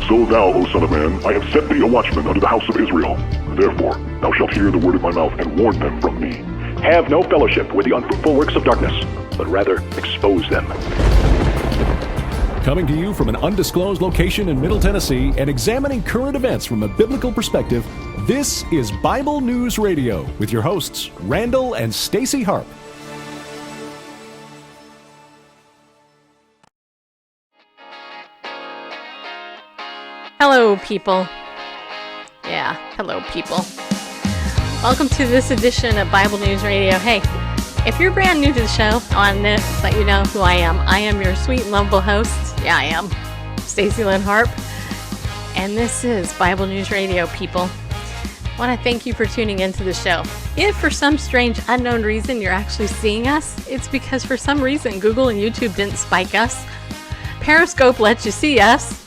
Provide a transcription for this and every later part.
So thou, O son of man, I have set thee a watchman unto the house of Israel. Therefore, thou shalt hear the word of my mouth, and warn them from me. Have no fellowship with the unfruitful works of darkness, but rather expose them. Coming to you from an undisclosed location in Middle Tennessee and examining current events from a biblical perspective, this is Bible News Radio with your hosts, Randall and Stacy Harp. Hello, people. Yeah, hello, people. Welcome to this edition of Bible News Radio. Hey, if you're brand new to the show, I want to let you know who I am. I am your sweet and lovable host. Yeah, I am. Stacy Lynn Harp. And this is Bible News Radio, people. I want to thank you for tuning into the show. If for some strange unknown reason you're actually seeing us, it's because for some reason Google and YouTube didn't spike us. Periscope lets you see us.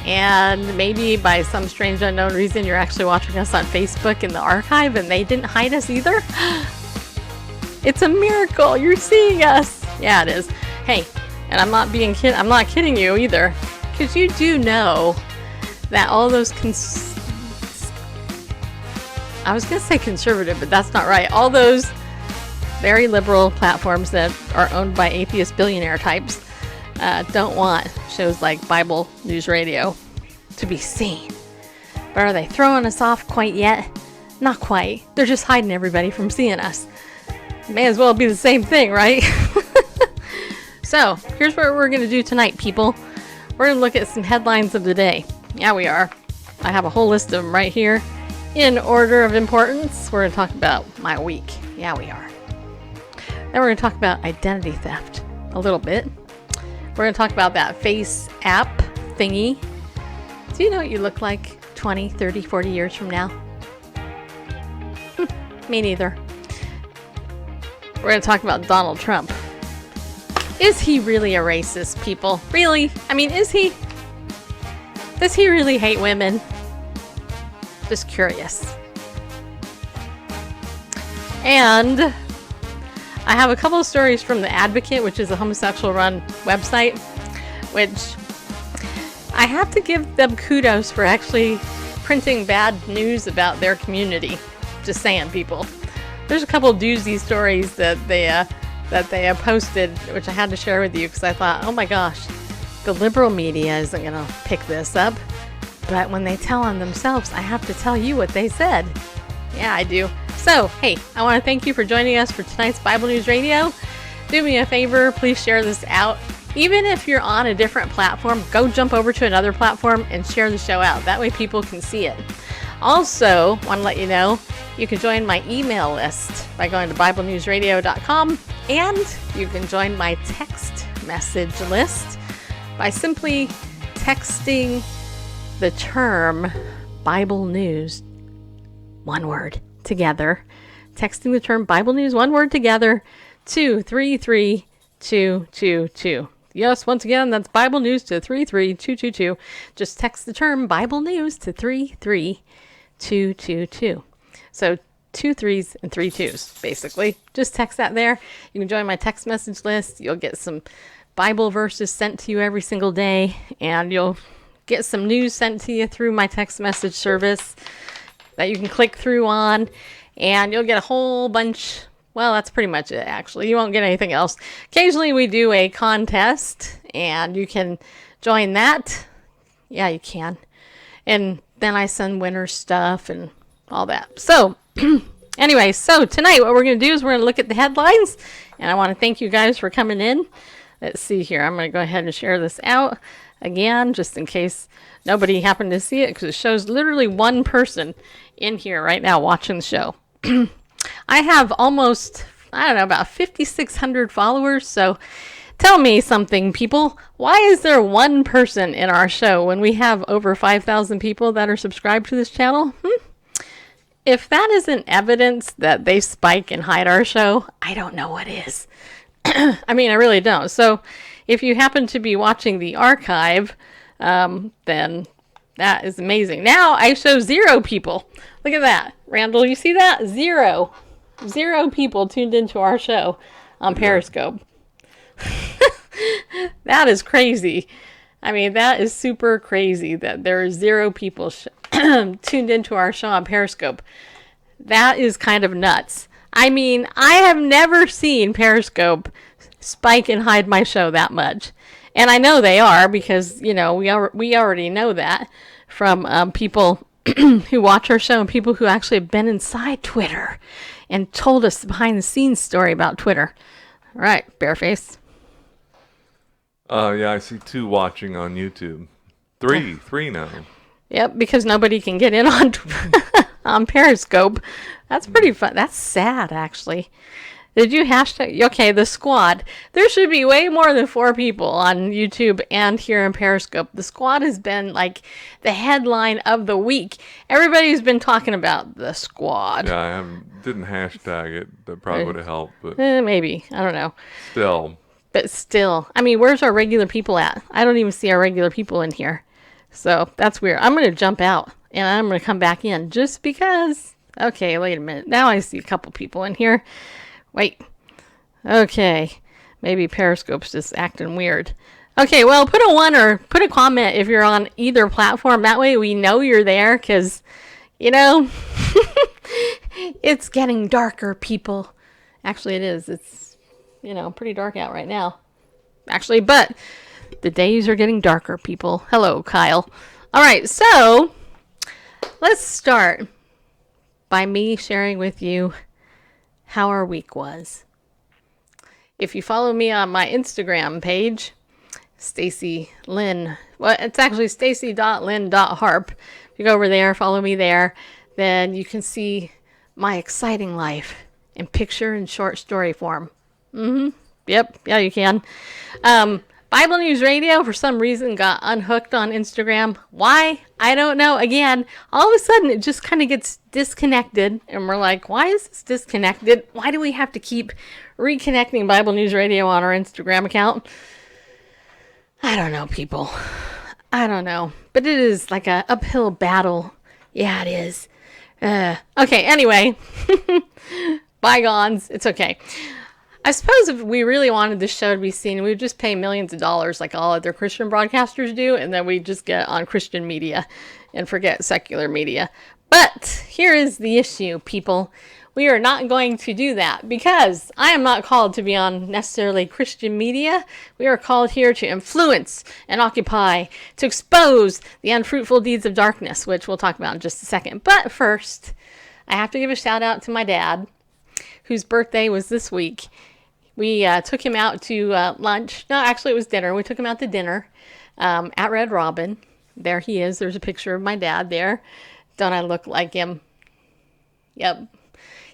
And maybe by some strange unknown reason you're actually watching us on Facebook in the archive and they didn't hide us either. It's a miracle. You're seeing us. Yeah, it is. Hey, and I'm not kidding you either, because you do know that all those I was going to say conservative, but that's not right. All those very liberal platforms that are owned by atheist billionaire types don't want shows like Bible News Radio to be seen. But are they throwing us off quite yet? Not quite. They're just hiding everybody from seeing us. May as well be the same thing, right? So, here's what we're going to do tonight, people. We're going to look at some headlines of the day. Yeah, we are. I have a whole list of them right here in order of importance. We're going to talk about my week. Yeah, we are. Then we're going to talk about identity theft a little bit. We're going to talk about that face app thingy. Do you know what you look like 20, 30, 40 years from now? Me neither. We're going to talk about Donald Trump. Is he really a racist, people? Really? I mean, is he? Does he really hate women? Just curious. And I have a couple of stories from The Advocate, which is a homosexual-run website, which I have to give them kudos for actually printing bad news about their community. Just saying, people. There's a couple of doozy stories that they posted, which I had to share with you because I thought, oh my gosh, the liberal media isn't going to pick this up. But when they tell on themselves, I have to tell you what they said. Yeah, I do. So, hey, I want to thank you for joining us for tonight's Bible News Radio. Do me a favor, please share this out. Even if you're on a different platform, go jump over to another platform and share the show out. That way people can see it. Also, want to let you know, you can join my email list by going to BibleNewsRadio.com, and you can join my text message list by simply texting the term Bible News, one word, together. Texting the term Bible News, one word, together, to 33222. Yes, once again, that's Bible News to 33222. Just text the term Bible News to 33222. So 2 3s and 3 2s, basically. Just text that there. You can join my text message list. You'll get some Bible verses sent to you every single day, and you'll get some news sent to you through my text message service that you can click through on, and you'll get a whole bunch. Well, that's pretty much it, actually. You won't get anything else. Occasionally, we do a contest, and you can join that. Yeah, you can. And then I send winner stuff and all that. So, anyway, so tonight what we're going to do is we're going to look at the headlines, and I want to thank you guys for coming in. Let's see here. I'm going to go ahead and share this out again, just in case nobody happened to see it, because it shows literally one person in here right now watching the show. I have almost, about 5,600 followers, so tell me something, people. Why is there one person in our show when we have over 5,000 people that are subscribed to this channel? If that isn't evidence that they spike and hide our show, I don't know what is. I mean, I really don't. So if you happen to be watching the archive, then that is amazing. Now I show 0 people. Look at that. Randall, you see that? 0 people tuned into our show on Periscope. That is crazy. I mean, that is super crazy that there are 0 people tuned into our show on Periscope. That is kind of nuts. I mean, I have never seen Periscope spike and hide my show that much. And I know they are because, we already know that from people who watch our show and people who actually have been inside Twitter and told us the behind-the-scenes story about Twitter. All right, Bareface. Yeah, I see 2 watching on YouTube. 3 now. Yep, because nobody can get in on on Periscope. That's pretty fun. That's sad, actually. Did you hashtag? Okay, the squad. There should be way more than 4 people on YouTube and here in Periscope. The squad has been like the headline of the week. Everybody's been talking about the squad. Yeah, didn't hashtag it. That probably would have helped, but Maybe. I don't know. still. But still, I mean, where's our regular people at? I don't even see our regular people in here. So that's weird. I'm going to jump out and I'm going to come back in just because. Okay, wait a minute. Now I see a couple people in here. Wait. Okay. Maybe Periscope's just acting weird. Okay, well, put a 1 or put a comment if you're on either platform. That way we know you're there because, it's getting darker, people. Actually, it is. It's, pretty dark out right now. Actually, but the days are getting darker, people. Hello, Kyle. All right, so let's start by me sharing with you how our week was. If you follow me on my Instagram page, Stacy Lynn, well, it's actually stacy.lynn.harp. If you go over there, follow me there, then you can see my exciting life in picture and short story form. Yep. Yeah, you can. Bible News Radio, for some reason, got unhooked on Instagram. Why? I don't know. Again, all of a sudden, it just kind of gets disconnected. And we're like, why is this disconnected? Why do we have to keep reconnecting Bible News Radio on our Instagram account? I don't know, people. I don't know. But it is like a uphill battle. Yeah, it is. Okay, anyway. Bygones. It's okay. I suppose if we really wanted this show to be seen, we would just pay millions of dollars like all other Christian broadcasters do, and then we just get on Christian media and forget secular media. But here is the issue, people. We are not going to do that because I am not called to be on necessarily Christian media. We are called here to influence and occupy, to expose the unfruitful deeds of darkness, which we'll talk about in just a second. But first, I have to give a shout out to my dad, whose birthday was this week. We took him out to lunch. No, actually, it was dinner. We took him out to dinner at Red Robin. There he is. There's a picture of my dad there. Don't I look like him? Yep.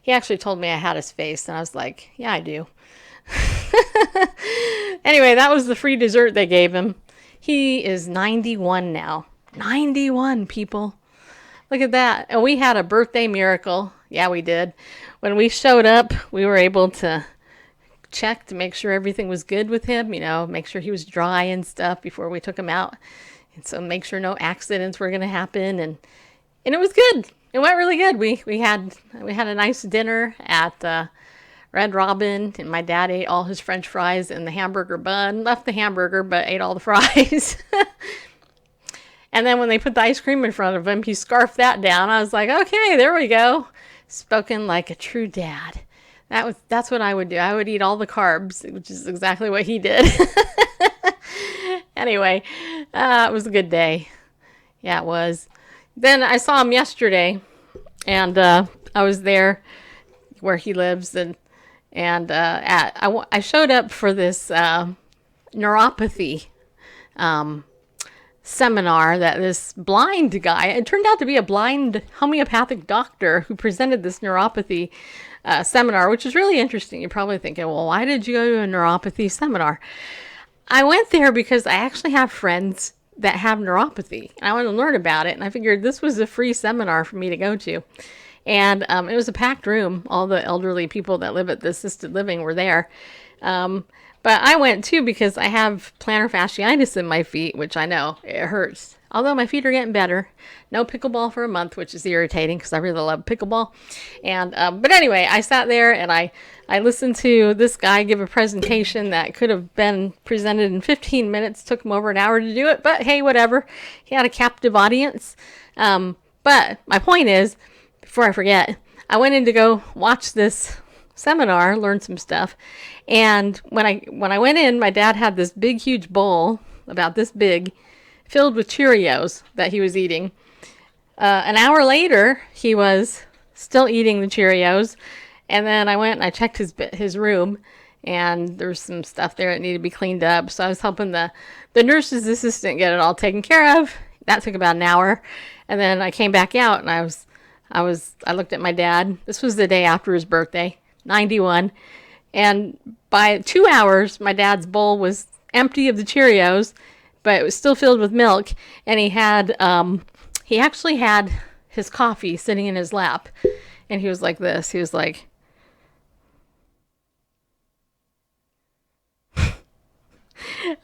He actually told me I had his face, and I was like, yeah, I do. Anyway, that was the free dessert they gave him. He is 91 now. 91, people. Look at that. And we had a birthday miracle. Yeah, we did. When we showed up, we were able to check to make sure everything was good with him, make sure he was dry and stuff before we took him out. And so make sure no accidents were going to happen. And it was good. It went really good. We had a nice dinner at Red Robin, and my dad ate all his French fries and the hamburger bun, left the hamburger, but ate all the fries. And then when they put the ice cream in front of him, he scarfed that down. I was like, okay, there we go. Spoken like a true dad. That's what I would do. I would eat all the carbs, which is exactly what he did. Anyway, it was a good day. Yeah, it was. Then I saw him yesterday, and I was there where he lives, and I showed up for this neuropathy seminar that this blind guy, it turned out to be a blind homeopathic doctor who presented this neuropathy seminar, which is really interesting. You're probably thinking, well, why did you go to a neuropathy seminar? I went there because I actually have friends that have neuropathy. I want to learn about it, and I figured this was a free seminar for me to go to. And it was a packed room. All the elderly people that live at the assisted living were there. But I went too because I have plantar fasciitis in my feet, which I know, it hurts. Although my feet are getting better. No pickleball for a month, which is irritating because I really love pickleball. And but anyway, I sat there and I listened to this guy give a presentation that could have been presented in 15 minutes. Took him over an hour to do it, but hey, whatever. He had a captive audience. But my point is, before I forget, I went in to go watch this seminar, learn some stuff. And when I went in, my dad had this big, huge bowl, about this big, filled with Cheerios that he was eating. An hour later, he was still eating the Cheerios. And then I went and I checked his room, and there was some stuff there that needed to be cleaned up. So I was helping the nurse's assistant get it all taken care of. That took about an hour. And then I came back out and I looked at my dad. This was the day after his birthday, 91. And by 2 hours, my dad's bowl was empty of the Cheerios, but it was still filled with milk. And he actually had his coffee sitting in his lap. And he was like this. He was like,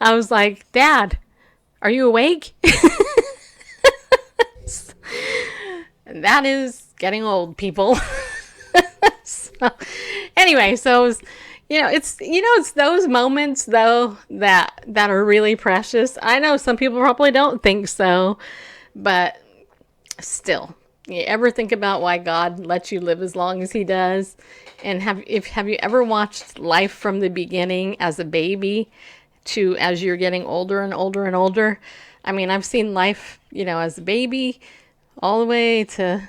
I was like, Dad, are you awake? And that is getting old, people. So, anyway, so it was, it's those moments though that are really precious. I know some people probably don't think so, but still, you ever think about why God lets you live as long as He does? And have you ever watched life from the beginning as a baby to as you're getting older and older and older? I mean, I've seen life, as a baby all the way to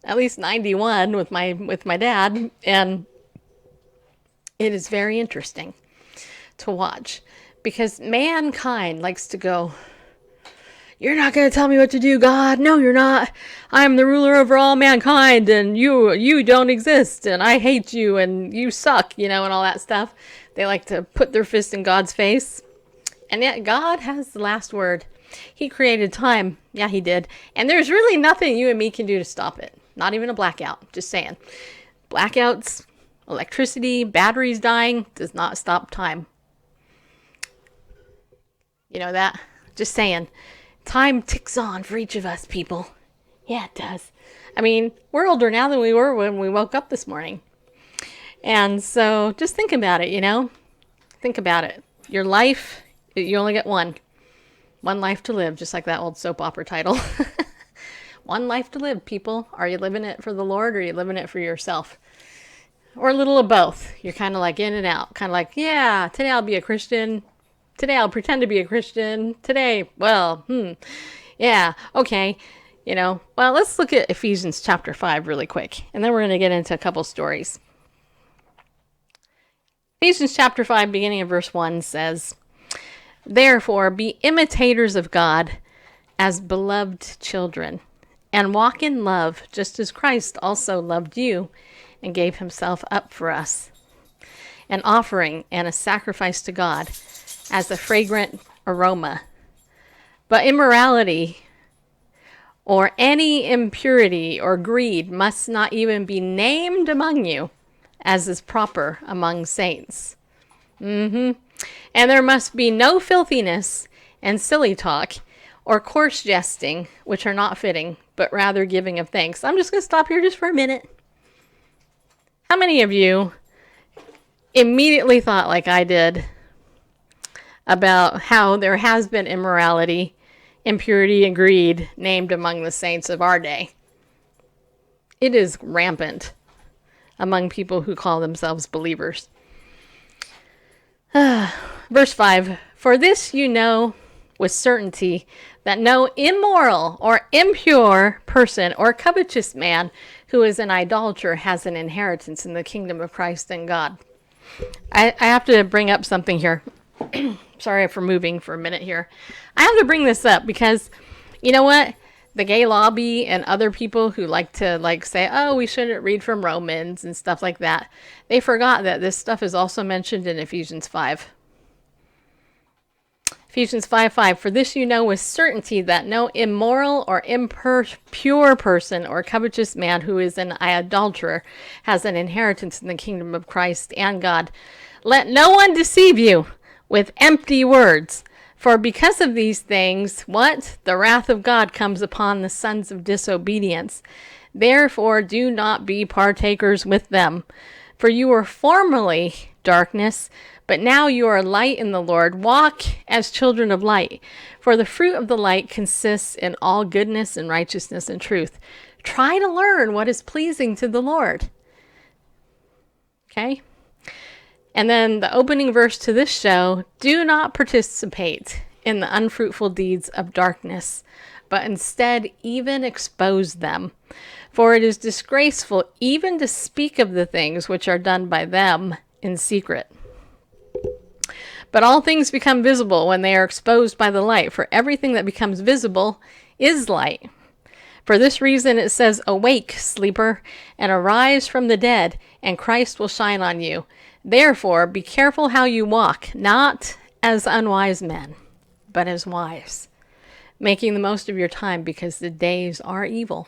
at least 91 with my dad, and it is very interesting to watch because mankind likes to go, "You're not going to tell me what to do, God. No, you're not. I'm the ruler over all mankind, and you don't exist, and I hate you, and you suck," and all that stuff. They like to put their fist in God's face, and yet God has the last word. He created time. Yeah, He did. And there's really nothing you and me can do to stop it. Not even a blackout. Just saying. Blackouts, electricity, batteries dying does not stop time. You know that? Just saying. Time ticks on for each of us, people. Yeah, it does. I mean, we're older now than we were when we woke up this morning. And so just think about it, Think about it. Your life, you only get one. One life to live, just like that old soap opera title. One life to live, people. Are you living it for the Lord, or are you living it for yourself? Or a little of both. You're kind of like in and out. Kind of like, yeah, today I'll be a Christian. Today I'll pretend to be a Christian. Today, yeah, okay. Well, let's look at Ephesians chapter 5 really quick. And then we're going to get into a couple stories. Ephesians chapter 5, beginning of verse 1 says, "Therefore, be imitators of God as beloved children, and walk in love, just as Christ also loved you and gave Himself up for us, an offering and a sacrifice to God as a fragrant aroma. But immorality or any impurity or greed must not even be named among you, as is proper among saints. And there must be no filthiness and silly talk or coarse jesting, which are not fitting, but rather giving of thanks." I'm just going to stop here just for a minute. How many of you immediately thought like I did about how there has been immorality, impurity, and greed named among the saints of our day? It is rampant among people who call themselves believers. Verse 5, "For this you know with certainty that no immoral or impure person or covetous man who is an idolater has an inheritance in the kingdom of Christ and God." I have to bring up something here. Sorry for moving for a minute here. I have to bring this up because, you know what? The gay lobby and other people who like to say, "Oh, we shouldn't read from Romans" and stuff like that, they forgot that this stuff is also mentioned in Ephesians 5. Ephesians 5:5, "For this you know with certainty that no immoral or impure person or covetous man who is an adulterer has an inheritance in the kingdom of Christ and God. Let no one deceive you with empty words, For because of these things, what? The wrath of God comes upon the sons of disobedience. Therefore do not be partakers with them. For you were formerly darkness, but now you are light in the Lord. Walk as children of light. For the fruit of the light consists in all goodness and righteousness and truth. Try to learn what is pleasing to the Lord. Okay? And then the opening verse to this show, do not participate in the unfruitful deeds of darkness, but instead even expose them. For it is disgraceful even to speak of the things which are done by them in secret. But all things become visible when they are exposed by the light, for everything that becomes visible is light. For this reason it says, awake, sleeper, and arise from the dead, and Christ will shine on you. Therefore, be careful how you walk, not as unwise men, but as wise, making the most of your time because the days are evil.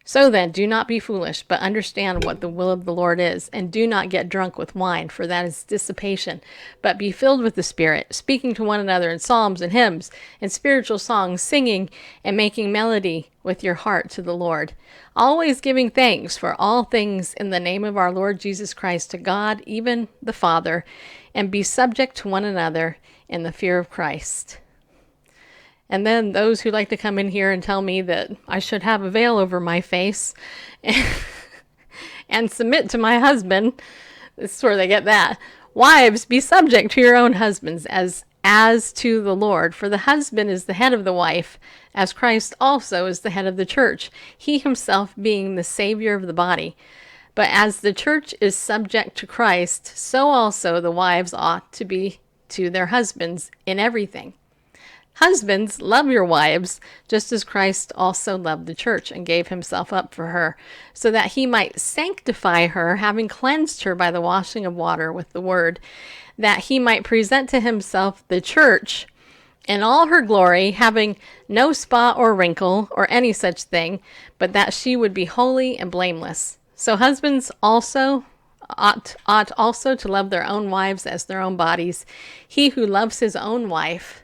So then, do not be foolish, but understand what the will of the Lord is, and do not get drunk with wine, for that is dissipation, but be filled with the Spirit, speaking to one another in psalms and hymns and spiritual songs, singing and making melody with your heart to the Lord, always giving thanks for all things in the name of our Lord Jesus Christ to God, even the Father, and be subject to one another in the fear of Christ. And then those who like to come in here and tell me that I should have a veil over my face and submit to my husband, this is where they get that. Wives, be subject to your own husbands as to the Lord. For the husband is the head of the wife, as Christ also is the head of the church, he himself being the Savior of the body. But as the church is subject to Christ, so also the wives ought to be to their husbands in everything. Husbands, love your wives, just as Christ also loved the church and gave himself up for her, so that he might sanctify her, having cleansed her by the washing of water with the word, that he might present to himself the church in all her glory, having no spot or wrinkle or any such thing, but that she would be holy and blameless. So husbands also ought also to love their own wives as their own bodies. He who loves his own wife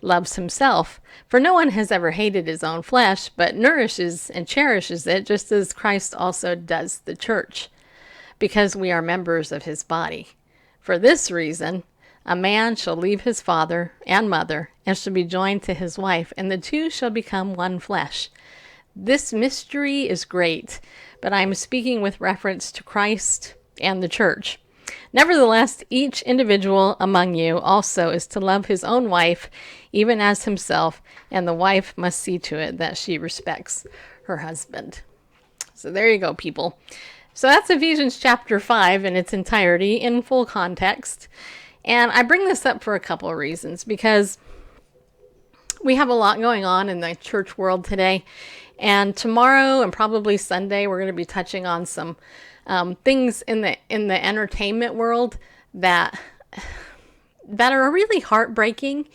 loves himself. For no one has ever hated his own flesh, but nourishes and cherishes it, just as Christ also does the church, because we are members of his body. For this reason, a man shall leave his father and mother, and shall be joined to his wife, and the two shall become one flesh. This mystery is great, but I am speaking with reference to Christ and the church. Nevertheless, each individual among you also is to love his own wife, even as himself, and the wife must see to it that she respects her husband. So there you go, people. So that's Ephesians chapter 5 in its entirety, in full context. And I bring this up for a couple of reasons, because we have a lot going on in the church world today. And tomorrow and probably Sunday, we're going to be touching on some things in the entertainment world that are really heartbreaking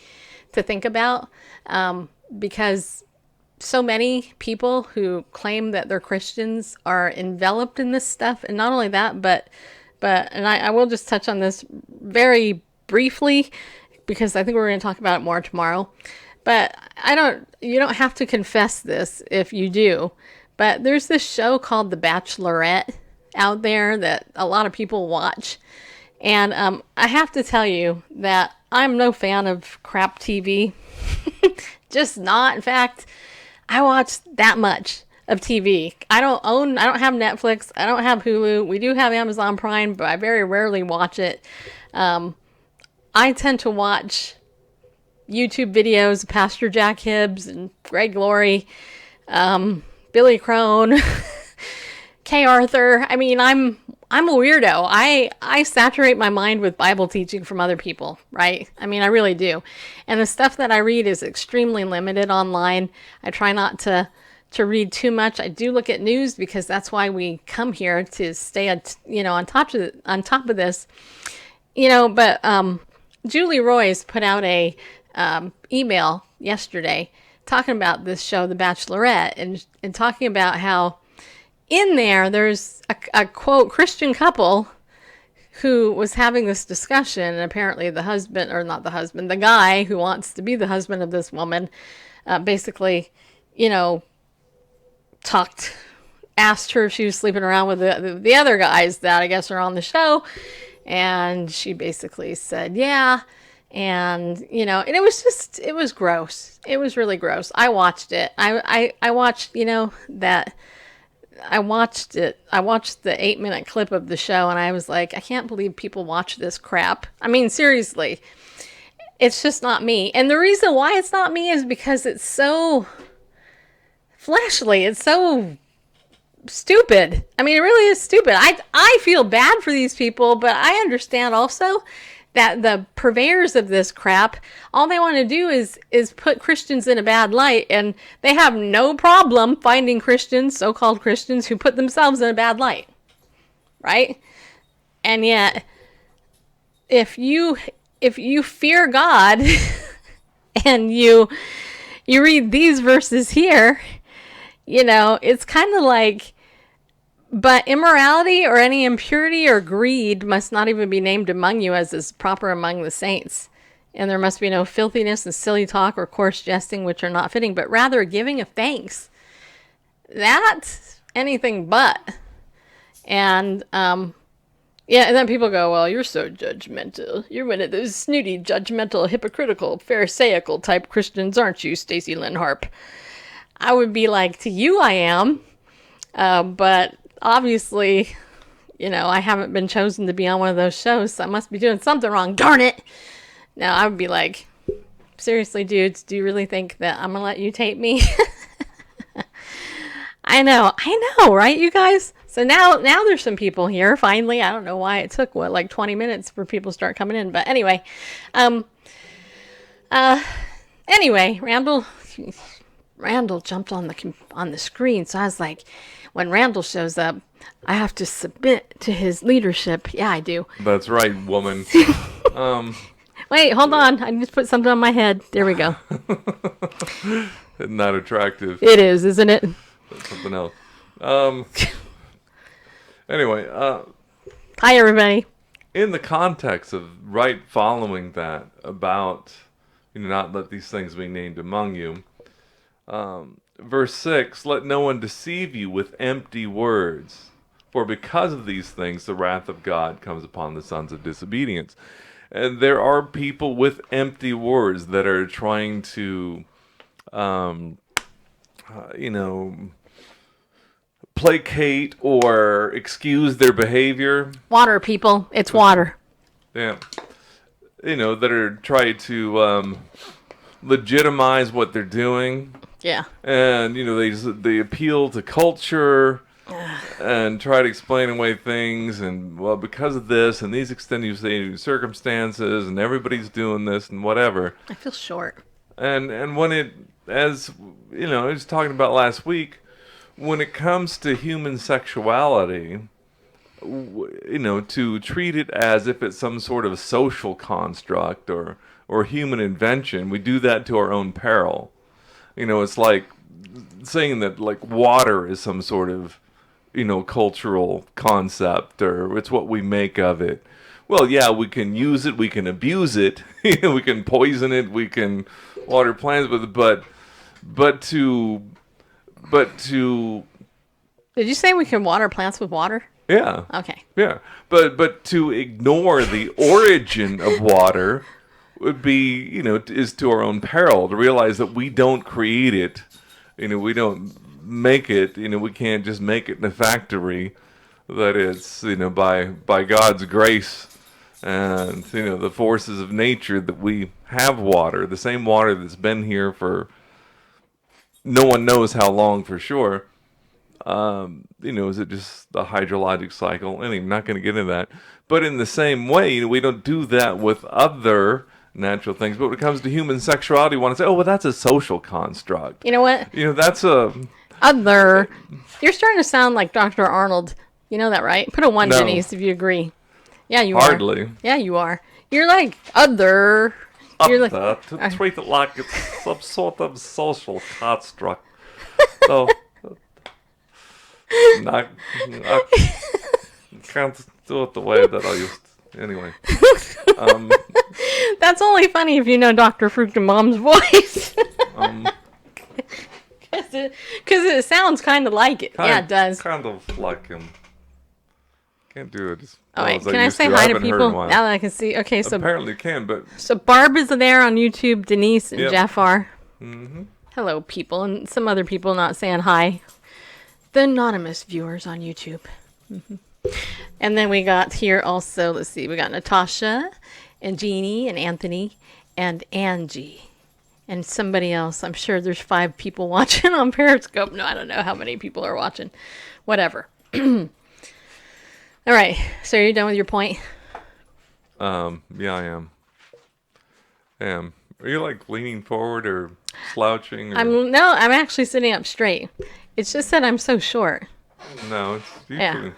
to think about, because so many people who claim that they're Christians are enveloped in this stuff. And not only that, but I will just touch on this very briefly, because I think we're going to talk about it more tomorrow. But you don't have to confess this if you do, but there's this show called The Bachelorette out there that a lot of people watch. And I have to tell you that I'm no fan of crap TV. Just not. In fact, I watch that much of TV. I don't have Netflix. I don't have Hulu. We do have Amazon Prime, but I very rarely watch it. I tend to watch YouTube videos of Pastor Jack Hibbs and Greg Laurie, Billy Crone, Kay Arthur. I mean, I'm a weirdo. I saturate my mind with Bible teaching from other people, right? I mean, I really do. And the stuff that I read is extremely limited online. I try not to read too much. I do look at news, because that's why we come here, to stay on top of this. But Julie Royce put out a email yesterday talking about this show, The Bachelorette, and talking about how in there's a quote Christian couple who was having this discussion, and apparently the husband, or not the husband, the guy who wants to be the husband of this woman, basically, asked her if she was sleeping around with the other guys that I guess are on the show, and she basically said, yeah, and, and it was gross. It was really gross. I watched it. I watched, I watched it. I watched the 8-minute clip of the show, and I was like, I can't believe people watch this crap. I mean, seriously, it's just not me. And the reason why it's not me is because it's so fleshly. It's so stupid. I mean, it really is stupid. I feel bad for these people, but I understand also that the purveyors of this crap, all they want to do is put Christians in a bad light, and they have no problem finding Christians, so-called Christians, who put themselves in a bad light, right? And yet, if you fear God and you read these verses here, it's kind of like, but immorality or any impurity or greed must not even be named among you, as is proper among the saints. And there must be no filthiness and silly talk or coarse jesting, which are not fitting, but rather a giving of thanks. That's anything but. And, and then people go, well, you're so judgmental. You're one of those snooty, judgmental, hypocritical, pharisaical type Christians, aren't you, Stacy Lynn Harp? I would be like, to you I am, but obviously, I haven't been chosen to be on one of those shows, so I must be doing something wrong. Darn it! Now, I would be like, seriously, dudes, do you really think that I'm going to let you tape me? I know, right, you guys? So now there's some people here, finally. I don't know why it took, 20 minutes for people to start coming in. But anyway, Randall jumped on the screen, so I was like, when Randall shows up, I have to submit to his leadership. Yeah, I do. That's right, woman. Wait, hold on. I need to put something on my head. There we go. Not attractive. It is, isn't it? That's something else. Anyway. Hi, everybody. In the context of following that about, not let these things be named among you, verse 6, let no one deceive you with empty words, for because of these things the wrath of God comes upon the sons of disobedience. And there are people with empty words that are trying to, placate or excuse their behavior. Water, people. It's water. Yeah. That are trying to legitimize what they're doing. Yeah. And, they appeal to culture and try to explain away things. And, well, because of this and these extenuating circumstances and everybody's doing this and whatever. I feel short. And when I was talking about last week, when it comes to human sexuality, to treat it as if it's some sort of social construct or human invention, we do that to our own peril. It's like saying that water is some sort of, cultural concept, or it's what we make of it. Well, yeah, we can use it, we can abuse it, we can poison it, we can water plants with it, but to Did you say we can water plants with water? Yeah. Okay. Yeah. But to ignore the origin of water would be, is to our own peril, to realize that we don't create it. We don't make it. We can't just make it in a factory. That it's, by God's grace and, the forces of nature that we have water, the same water that's been here for no one knows how long for sure. Is it just the hydrologic cycle? Anyway, I'm not going to get into that. But in the same way, we don't do that with other natural things. But when it comes to human sexuality, we want to say, oh, well, that's a social construct. You know what? That's a... Other. You're starting to sound like Dr. Arnold. You know that, right? Put a 1, No. Denise, if you agree. Yeah, you Hardly. are. Yeah, you are. You're like other. You're like, to treat it like it's some sort of social construct. So... I can't Still at the way that I used. Anyway. That's only funny if you know Dr. Fruchtenbaum's voice. Because it sounds kind of like it. Yeah, it does. Kind of like him. Can't do it as All well right, as I can I used say to. hi to haven't heard in people a while. now that I can see? Okay, so Apparently can, but Barb is there on YouTube. Denise and Yep. Jeff are. Mm-hmm. Hello, people, and some other people not saying hi. The anonymous viewers on YouTube. Mm-hmm. And then we got here also. Let's see, we got Natasha, and Jeannie, and Anthony, and Angie. And somebody else. I'm sure there's 5 people watching on Periscope. No, I don't know how many people are watching. Whatever. All right. So are you done with your point? yeah, I am. Are you like leaning forward or slouching? Or... I'm actually sitting up straight. It's just that I'm so short. No, it's usually... Yeah.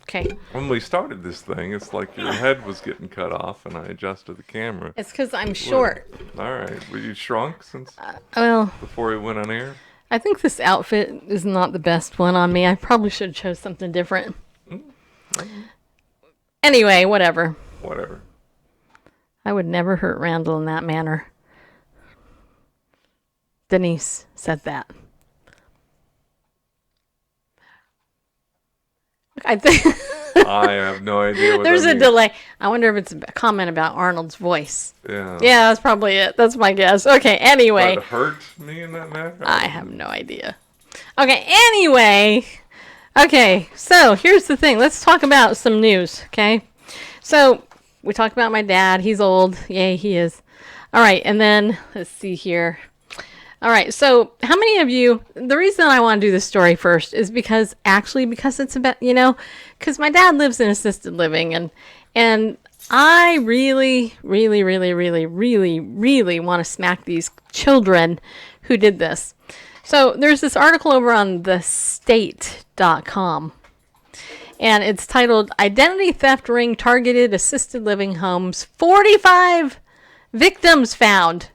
Okay. When we started this thing, it's like your head was getting cut off, and I adjusted the camera. It's because I'm short. All right. Were you shrunk since Well, before we went on air? I think this outfit is not the best one on me. I probably should have chose something different. Anyway, whatever. Whatever. I would never hurt Randall in that manner. Denise said that. I think I have no idea what there's that a means. delay. I wonder if it's a comment about Arnold's voice. Yeah. Yeah, that's probably it. That's my guess. Okay, anyway. But it hurt me in that matter? I have no idea. Okay, anyway. Okay, so here's the thing. Let's talk about some news, okay? So, we talked about my dad. He's old. Yay, he is. All right, and then, let's see here. All right, so how many of you, the reason I want to do this story first is because it's about, because my dad lives in assisted living, and I really, really, really, really, really, really want to smack these children who did this. So there's this article over on thestate.com, and it's titled, Identity Theft Ring Targeted Assisted Living Homes, 45 Victims Found.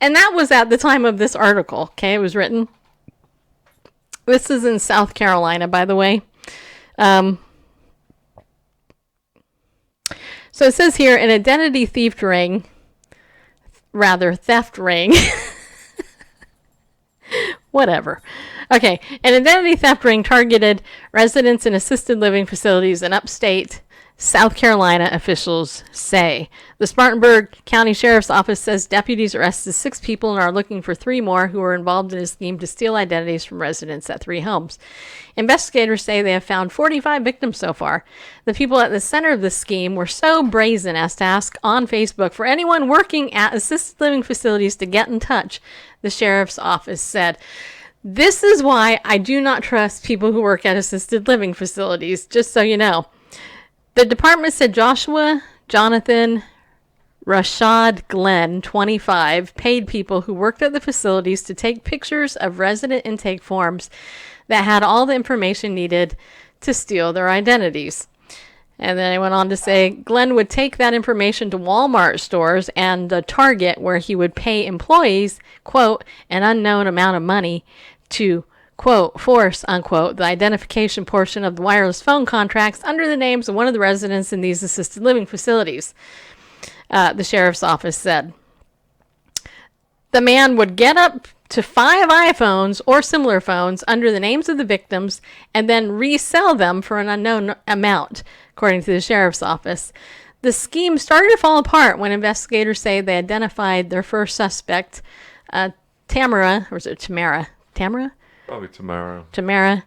And that was at the time of this article, okay? It was written. This is in South Carolina, by the way. So it says here, an identity theft ring. Whatever. Okay, an identity theft ring targeted residents in assisted living facilities in upstate South Carolina, officials say. The Spartanburg County Sheriff's Office says deputies arrested 6 people and are looking for 3 more who were involved in a scheme to steal identities from residents at 3 homes. Investigators say they have found 45 victims so far. The people at the center of the scheme were so brazen as to ask on Facebook for anyone working at assisted living facilities to get in touch, the Sheriff's Office said. This is why I do not trust people who work at assisted living facilities, just so you know. The department said Jonathan Rashad Glenn, 25, paid people who worked at the facilities to take pictures of resident intake forms that had all the information needed to steal their identities. And then it went on to say Glenn would take that information to Walmart stores and Target, where he would pay employees, quote, an unknown amount of money to, quote, force, unquote, the identification portion of the wireless phone contracts under the names of one of the residents in these assisted living facilities, the sheriff's office said. The man would get up to 5 iPhones or similar phones under the names of the victims and then resell them for an unknown amount, according to the sheriff's office. The scheme started to fall apart when investigators say they identified their first suspect, Tamara, or is it Tamara? Tamara? Probably tomorrow. Tamara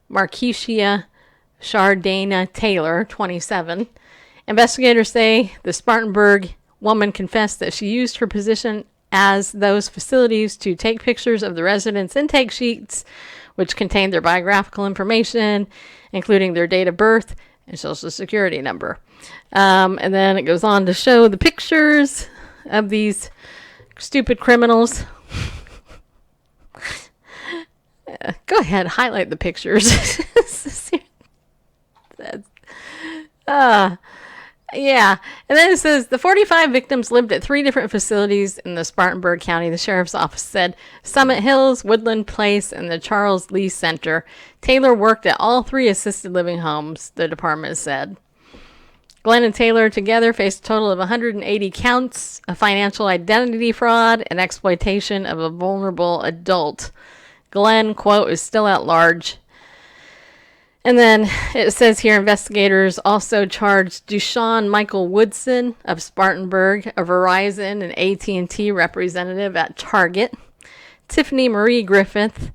Markeisha Shardana Taylor, 27. Investigators say the Spartanburg woman confessed that she used her position as those facilities to take pictures of the residents' intake sheets, which contained their biographical information, including their date of birth and social security number. And then it goes on to show the pictures of these stupid criminals. Go ahead, highlight the pictures. Yeah. And then it says the 45 victims lived at 3 different facilities in the Spartanburg County. The sheriff's office said Summit Hills, Woodland Place, and the Charles Lee Center. Taylor worked at all 3 assisted living homes, the department said. Glenn and Taylor together faced a total of 180 counts of financial identity fraud and exploitation of a vulnerable adult. Glenn, quote, is still at large. And then it says here, investigators also charged Dushawn Michael Woodson of Spartanburg, a Verizon and AT&T representative at Target. Tiffany Marie Griffith,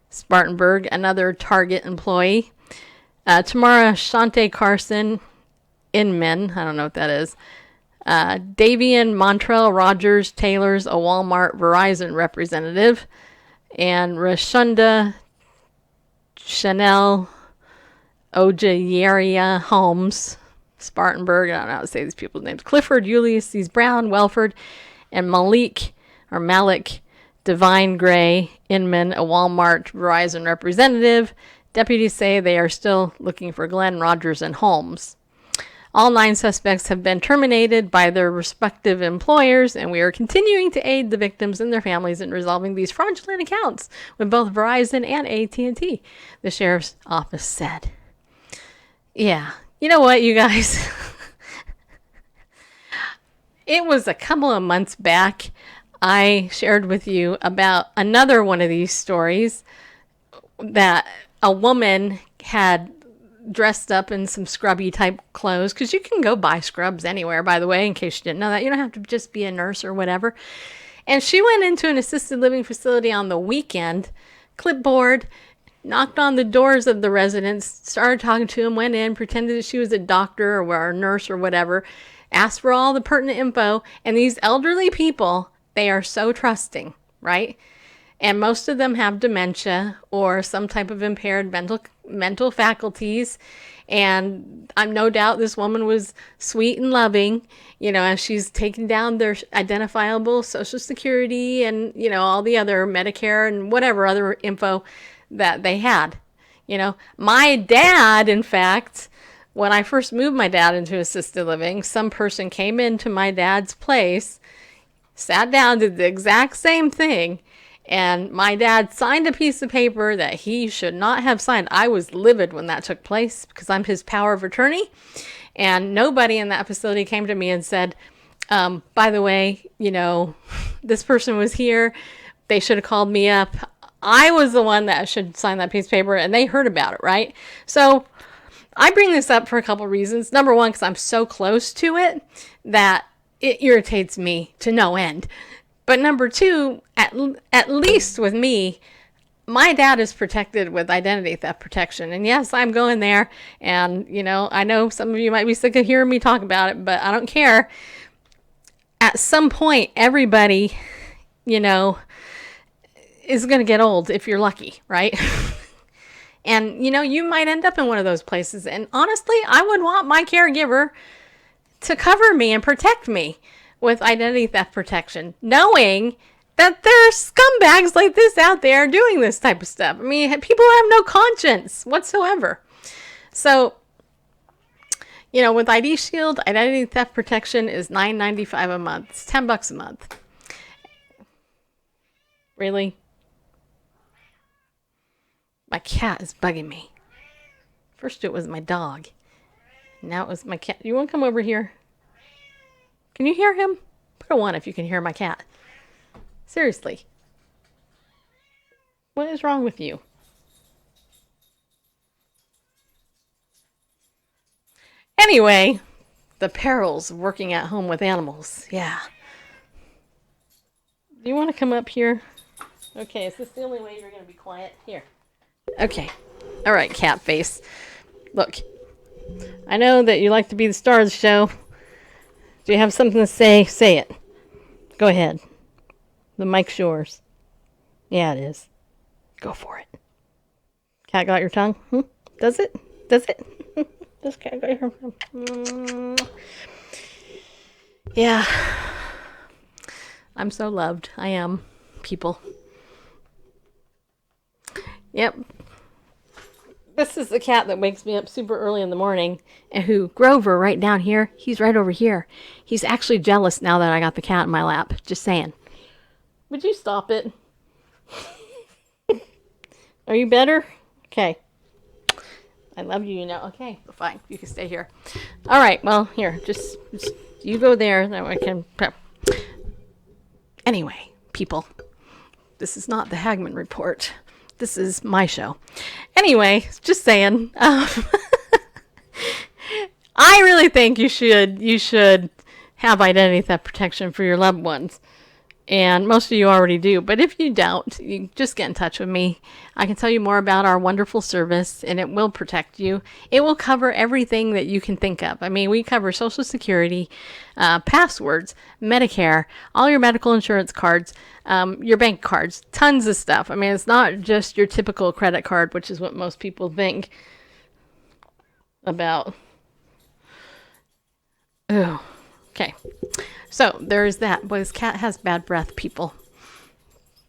Spartanburg, another Target employee. Tamara Shante Carson, Inman, I don't know what that is. Davian Montrell Rogers Taylor's a Walmart Verizon representative. And Rashunda Chanel Ojayeria Holmes, Spartanburg, I don't know how to say these people's names. Clifford Ulysses Brown, Welford, and Malik Divine Gray Inman, a Walmart Verizon representative. Deputies say they are still looking for Glenn, Rogers, and Holmes. All 9 suspects have been terminated by their respective employers, and we are continuing to aid the victims and their families in resolving these fraudulent accounts with both Verizon and AT&T, the sheriff's office said. Yeah, you know what, you guys? It was a couple of months back, I shared with you about another one of these stories that a woman had dressed up in some scrubby type clothes, because you can go buy scrubs anywhere, by the way, in case you didn't know that. You don't have to just be a nurse or whatever. And she went into an assisted living facility on the weekend, clipboard, knocked on the doors of the residents, started talking to them, went in, pretended that she was a doctor or a nurse or whatever, asked for all the pertinent info. And these elderly people, they are so trusting, right? And most of them have dementia or some type of impaired mental faculties. And I'm no doubt this woman was sweet and loving, as she's taking down their identifiable Social Security and, all the other Medicare and whatever other info that they had. My dad, in fact, when I first moved my dad into assisted living, some person came into my dad's place, sat down, did the exact same thing. And my dad signed a piece of paper that he should not have signed. I was livid when that took place because I'm his power of attorney. And nobody in that facility came to me and said, by the way, this person was here. They should have called me up. I was the one that should sign that piece of paper, and they heard about it, right? So I bring this up for a couple reasons. Number one, because I'm so close to it that it irritates me to no end. But number two, at least with me, my dad is protected with identity theft protection. And yes, I'm going there. And, I know some of you might be sick of hearing me talk about it, but I don't care. At some point, everybody, is going to get old if you're lucky, right? And, you might end up in one of those places. And honestly, I would want my caregiver to cover me and protect me with identity theft protection, knowing that there are scumbags like this out there doing this type of stuff. I mean, people have no conscience whatsoever. So, with ID Shield, identity theft protection is $9.95 a month. It's $10 a month. Really? My cat is bugging me. First it was my dog. Now it was my cat. You want to come over here? Can you hear him? Put a 1 if you can hear my cat. Seriously. What is wrong with you? Anyway, the perils of working at home with animals. Yeah. Do you want to come up here? Okay, is this the only way you're going to be quiet? Here. Okay. All right, cat face. Look. I know that you like to be the star of the show. Do you have something to say? Say it. Go ahead. The mic's yours. Yeah, it is. Go for it. Cat got your tongue? Does it? Does it? Does cat got your tongue? Yeah. I'm so loved. I am. People. Yep. This is the cat that wakes me up super early in the morning, and who, Grover, right down here, he's right over here. He's actually jealous now that I got the cat in my lap. Just saying. Would you stop it? Are you better? Okay. I love you, you know. Okay, fine. You can stay here. All right. Well, here, just you go there. That way I can prep. Anyway, people, this is not the Hagman Report. This is my show. Anyway, just saying. I really think you should have identity theft protection for your loved ones. And most of you already do. But if you don't, you just get in touch with me. I can tell you more about our wonderful service, and it will protect you. It will cover everything that you can think of. I mean, we cover Social Security, passwords, Medicare, all your medical insurance cards, your bank cards, tons of stuff. I mean, it's not just your typical credit card, which is what most people think about. Ooh. Okay. So there's that. Boy, this cat has bad breath, people.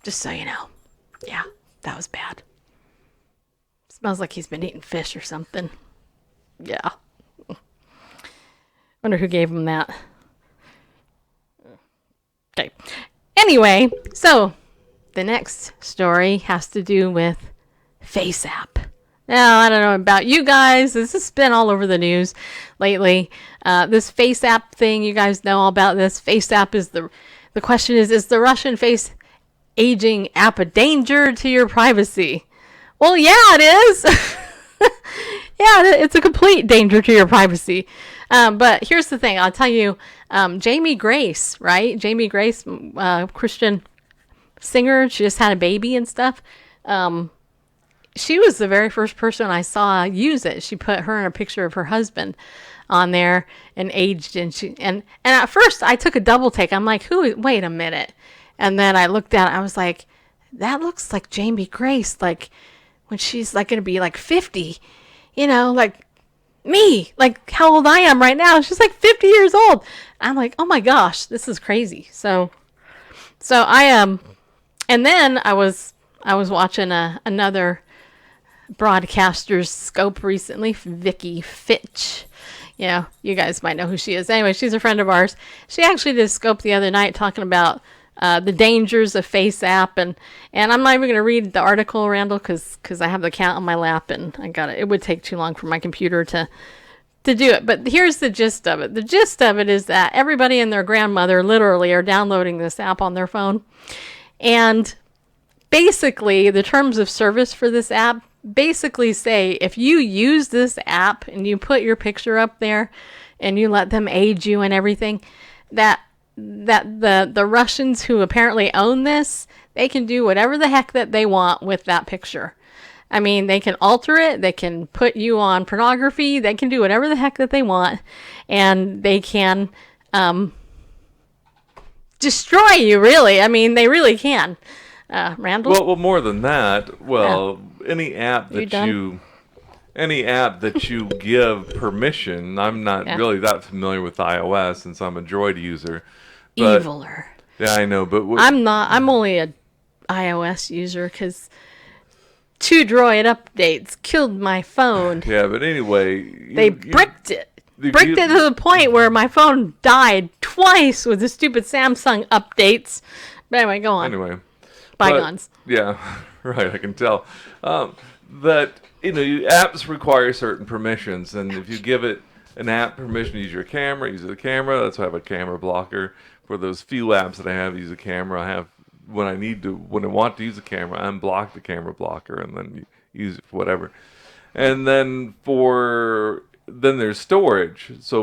Just so you know. Yeah, that was bad. Smells like he's been eating fish or something. Yeah. Wonder who gave him that. Okay. Anyway, so the next story has to do with FaceApp. Now, I don't know about you guys. This has been all over the news lately. This FaceApp thing, you guys know all about this. FaceApp is the question is the Russian face aging app a danger to your privacy? Well, yeah, it is. Yeah, it's a complete danger to your privacy. But here's the thing. I'll tell you, Jamie Grace, right? Jamie Grace, Christian singer. She just had a baby and stuff. She was the very first person I saw use it. She put her and a picture of her husband on there and aged, and at first I took a double take. I'm like, wait a minute. And then I looked at it, I was like, that looks like Jamie Grace, like when she's like going to be like 50, you know, like me, like how old I am right now. She's like 50 years old. I'm like, oh my gosh, this is crazy. So I and then I was watching another broadcaster's scope recently, Vicky Fitch. You know, you guys might know who she is. Anyway, she's a friend of ours. She actually did a scope the other night talking about the dangers of FaceApp, and I'm not even going to read the article, Randall, because I have the cat on my lap, and it would take too long for my computer to do it. But here's the gist of it. The gist of it is that everybody and their grandmother literally are downloading this app on their phone, and basically the terms of service for this app basically say if you use this app and you put your picture up there and you let them age you and everything, that the Russians who apparently own this, they can do whatever the heck that they want with that picture. I mean, they can alter it, they can put you on pornography, they can do whatever the heck that they want, and they can destroy you, really. I mean, they really can. Randall? Well, more than that. Well, any app that you give permission. I'm not really that familiar with iOS since I'm a Droid user. But, eviler. Yeah, I know, but I'm not. I'm only a iOS user because 2 Droid updates killed my phone. Yeah, but anyway, they bricked it. Bricked it to the point where my phone died twice with the stupid Samsung updates. But anyway, go on. Anyway. Bygones. Yeah, right. I can tell that apps require certain permissions, and if you give it an app permission to use your camera, use the camera. That's why I have a camera blocker for those few apps that I have. Use a camera. I have when I want to use a camera, I unblock the camera blocker and then use it for whatever. And then there's storage. So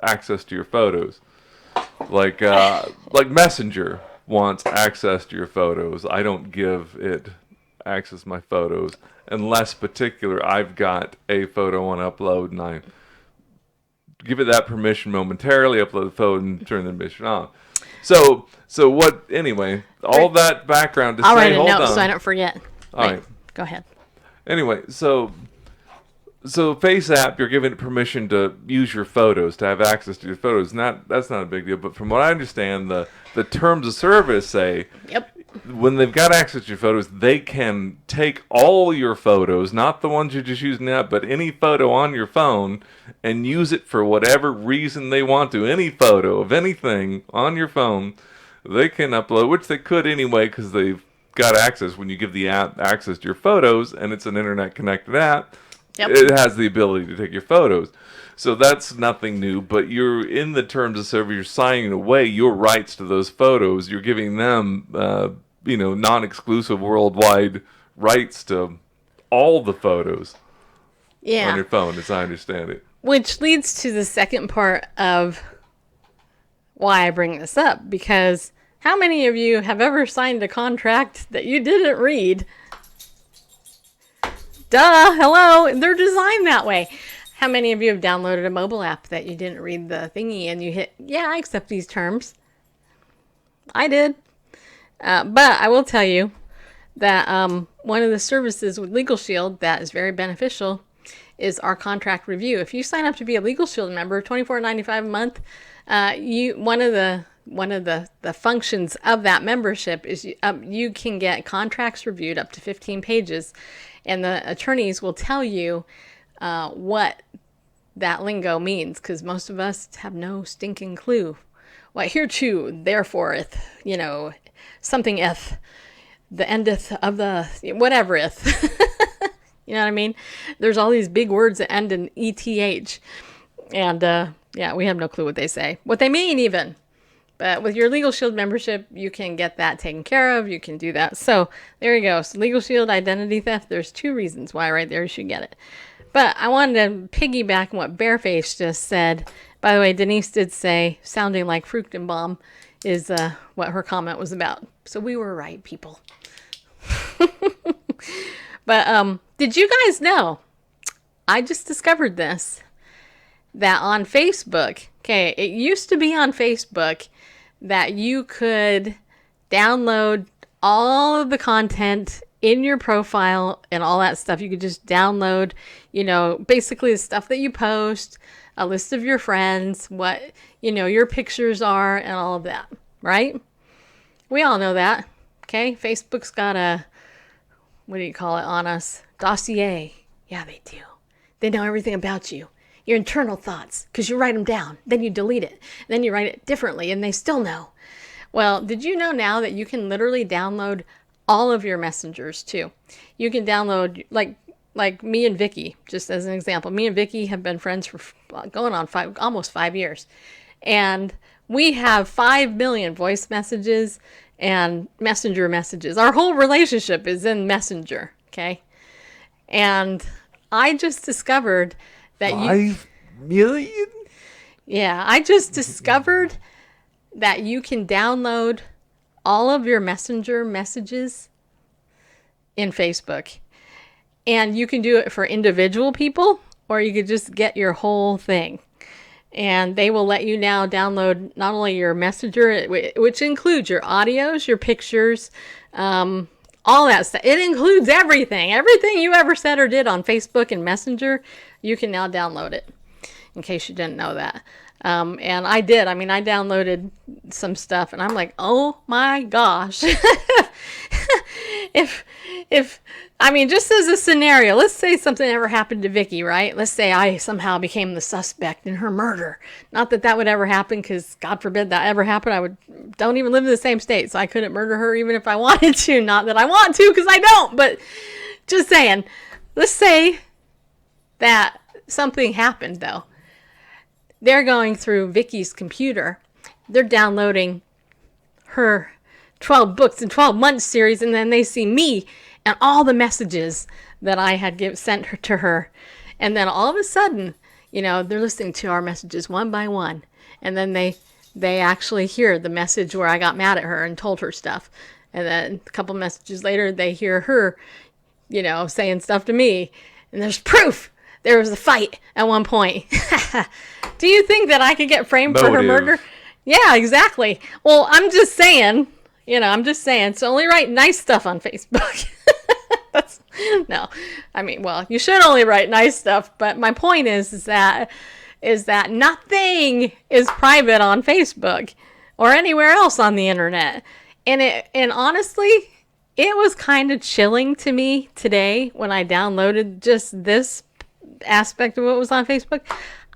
access to your photos, like Messenger wants access to your photos. I don't give it access to my photos unless I've got a photo on upload and I give it that permission momentarily, upload the photo and turn the permission off. So what, anyway, all that background to I'll say, write a hold note on. so I don't forget. All right. Go ahead. Anyway, so FaceApp, you're given it permission to use your photos, to have access to your photos. That's not a big deal, but from what I understand, the terms of service say when they've got access to your photos, they can take all your photos, not the ones you're just using now, but any photo on your phone, and use it for whatever reason they want to. Any photo of anything on your phone, they can upload, which they could anyway, because they've got access when you give the app access to your photos, and it's an internet connected app. Yep. It has the ability to take your photos. So that's nothing new, but you're in the terms of service, you're signing away your rights to those photos. You're giving them, non-exclusive worldwide rights to all the photos on your phone, as I understand it. Which leads to the second part of why I bring this up, because how many of you have ever signed a contract that you didn't read? Duh, hello, they're designed that way. How many of you have downloaded a mobile app that you didn't read the thingy and you hit, yeah, I accept these terms? I did. But I will tell you that one of the services with Legal Shield that is very beneficial is our contract review. If you sign up to be a Legal Shield member, $24.95 a month, one of the functions of that membership is you can get contracts reviewed up to 15 pages, and the attorneys will tell you what that lingo means, because most of us have no stinking clue. What hereto, therefore, something eth, the endeth of the whatever eth. You know what I mean? There's all these big words that end in ETH, and we have no clue what they say, what they mean even. But with your Legal Shield membership, you can get that taken care of. You can do that. So there you go. So Legal Shield identity theft. There's 2 reasons why right there you should get it. But I wanted to piggyback on what Bareface just said. By the way, Denise did say sounding like Fruchtenbaum is what her comment was about. So we were right, people. But did you guys know? I just discovered this. That on Facebook, okay, it used to be on Facebook that you could download all of the content in your profile and all that stuff. You could just download, basically the stuff that you post, a list of your friends, what, your pictures are, and all of that, right? We all know that, okay? Facebook's got a, what do you call it on us? Dossier. Yeah, they do. They know everything about you. Your internal thoughts, because you write them down, then you delete it, then you write it differently, and they still know. Well, did you know now that you can literally download all of your messengers too? You can download, like me and Vicky, just as an example. Me and Vicky have been friends for going on almost 5 years, and we have 5 million voice messages and messenger messages. Our whole relationship is in Messenger, okay? And I just discovered that 5 million? Yeah, I just discovered that you can download all of your messenger messages in Facebook. And you can do it for individual people, or you could just get your whole thing. And they will let you now download not only your messenger, which includes your audios, your pictures, all that stuff. It includes everything. Everything you ever said or did on Facebook and Messenger, you can now download it, in case you didn't know that. And I did. I downloaded some stuff, and I'm like, oh my gosh. Just as a scenario, let's say something ever happened to Vicky, right? Let's say I somehow became the suspect in her murder. Not that that would ever happen, because God forbid that ever happened. Don't even live in the same state, so I couldn't murder her even if I wanted to. Not that I want to, because I don't, but just saying. Let's say that something happened, though. They're going through Vicky's computer. They're downloading her 12 books in 12 months series, and then they see me and all the messages that I had sent her to her. And then all of a sudden, they're listening to our messages one by one. And then they actually hear the message where I got mad at her and told her stuff. And then a couple messages later, they hear her, saying stuff to me. And there's proof. There was a fight at one point. Do you think that I could get framed for her murder? Yeah, exactly. Well, I'm just saying, so only write nice stuff on Facebook. You should only write nice stuff, but my point is that nothing is private on Facebook or anywhere else on the internet. And honestly, it was kind of chilling to me today when I downloaded just this aspect of what was on Facebook.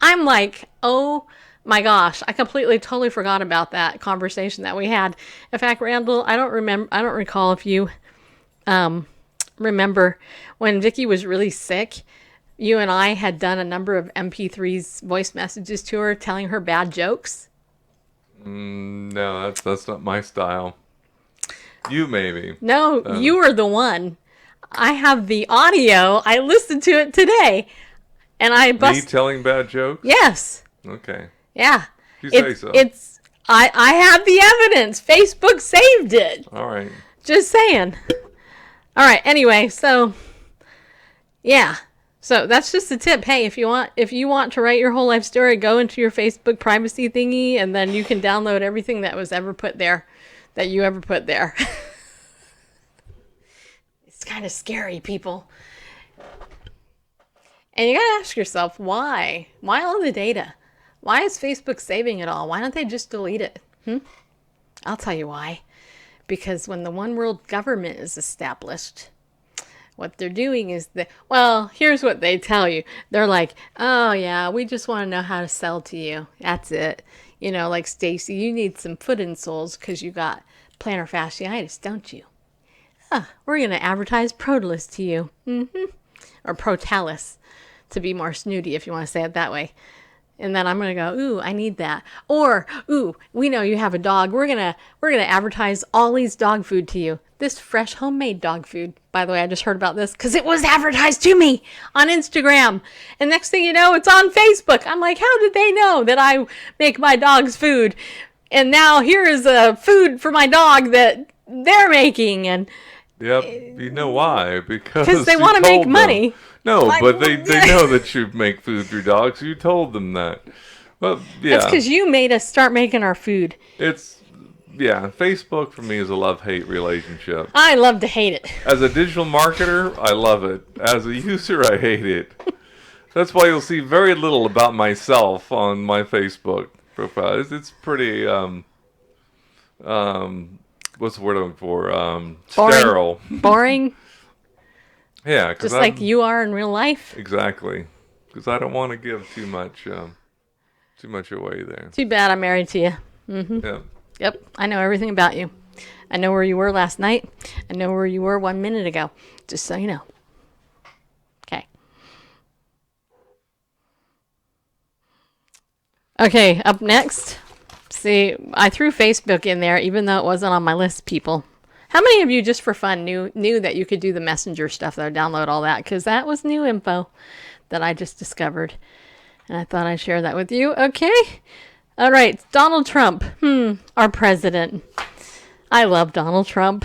I'm like, oh my gosh, I totally forgot about that conversation that we had. In fact, Randall, I don't recall if you remember when Vicky was really sick, you and I had done a number of MP3s voice messages to her telling her bad jokes. No, that's not my style. You maybe. No, you were the one. I have the audio. I listened to it today. And I Me telling bad jokes? Yes. Okay. Yeah. You say so. I have the evidence. Facebook saved it. All right. Just saying. All right. Anyway, so yeah. So that's just a tip. Hey, if you want to write your whole life story, go into your Facebook privacy thingy, and then you can download everything that was ever put there, that you ever put there. It's kind of scary, people. And you gotta ask yourself, why? Why all the data? Why is Facebook saving it all? Why don't they just delete it? I'll tell you why. Because when the one world government is established, what they're doing is here's what they tell you. They're like, oh yeah, we just want to know how to sell to you. That's it. You know, like Stacy, you need some foot insoles because you got plantar fasciitis, don't you? We're going to advertise Protalis to you. Or Protalis, to be more snooty if you want to say it that way. And then I'm going to go, ooh, I need that. Or, ooh, we know you have a dog. We're going to advertise Ollie's dog food to you. This fresh homemade dog food. By the way, I just heard about this because it was advertised to me on Instagram. And next thing you know, it's on Facebook. I'm like, how did they know that I make my dog's food? And now here is a food for my dog that they're making. And yep, you know why? Because they want to make money. No, like, but they know that you make food through dogs. You told them that. Well, yeah. That's because you made us start making our food. Facebook for me is a love-hate relationship. I love to hate it. As a digital marketer, I love it. As a user, I hate it. That's why you'll see very little about myself on my Facebook profile. It's pretty, what's the word I'm looking for? Sterile. Boring? Yeah. Just like you are in real life? Exactly. Because I don't want to give too much away there. Too bad I'm married to you. Mm-hmm. Yeah. Yep. I know everything about you. I know where you were last night. I know where you were 1 minute ago. Just so you know. Okay. Okay, up next. See, I threw Facebook in there even though it wasn't on my list, people. How many of you, just for fun, knew that you could do the messenger stuff, though, download all that? Because that was new info that I just discovered. And I thought I'd share that with you. Okay. All right. Donald Trump. Our president. I love Donald Trump.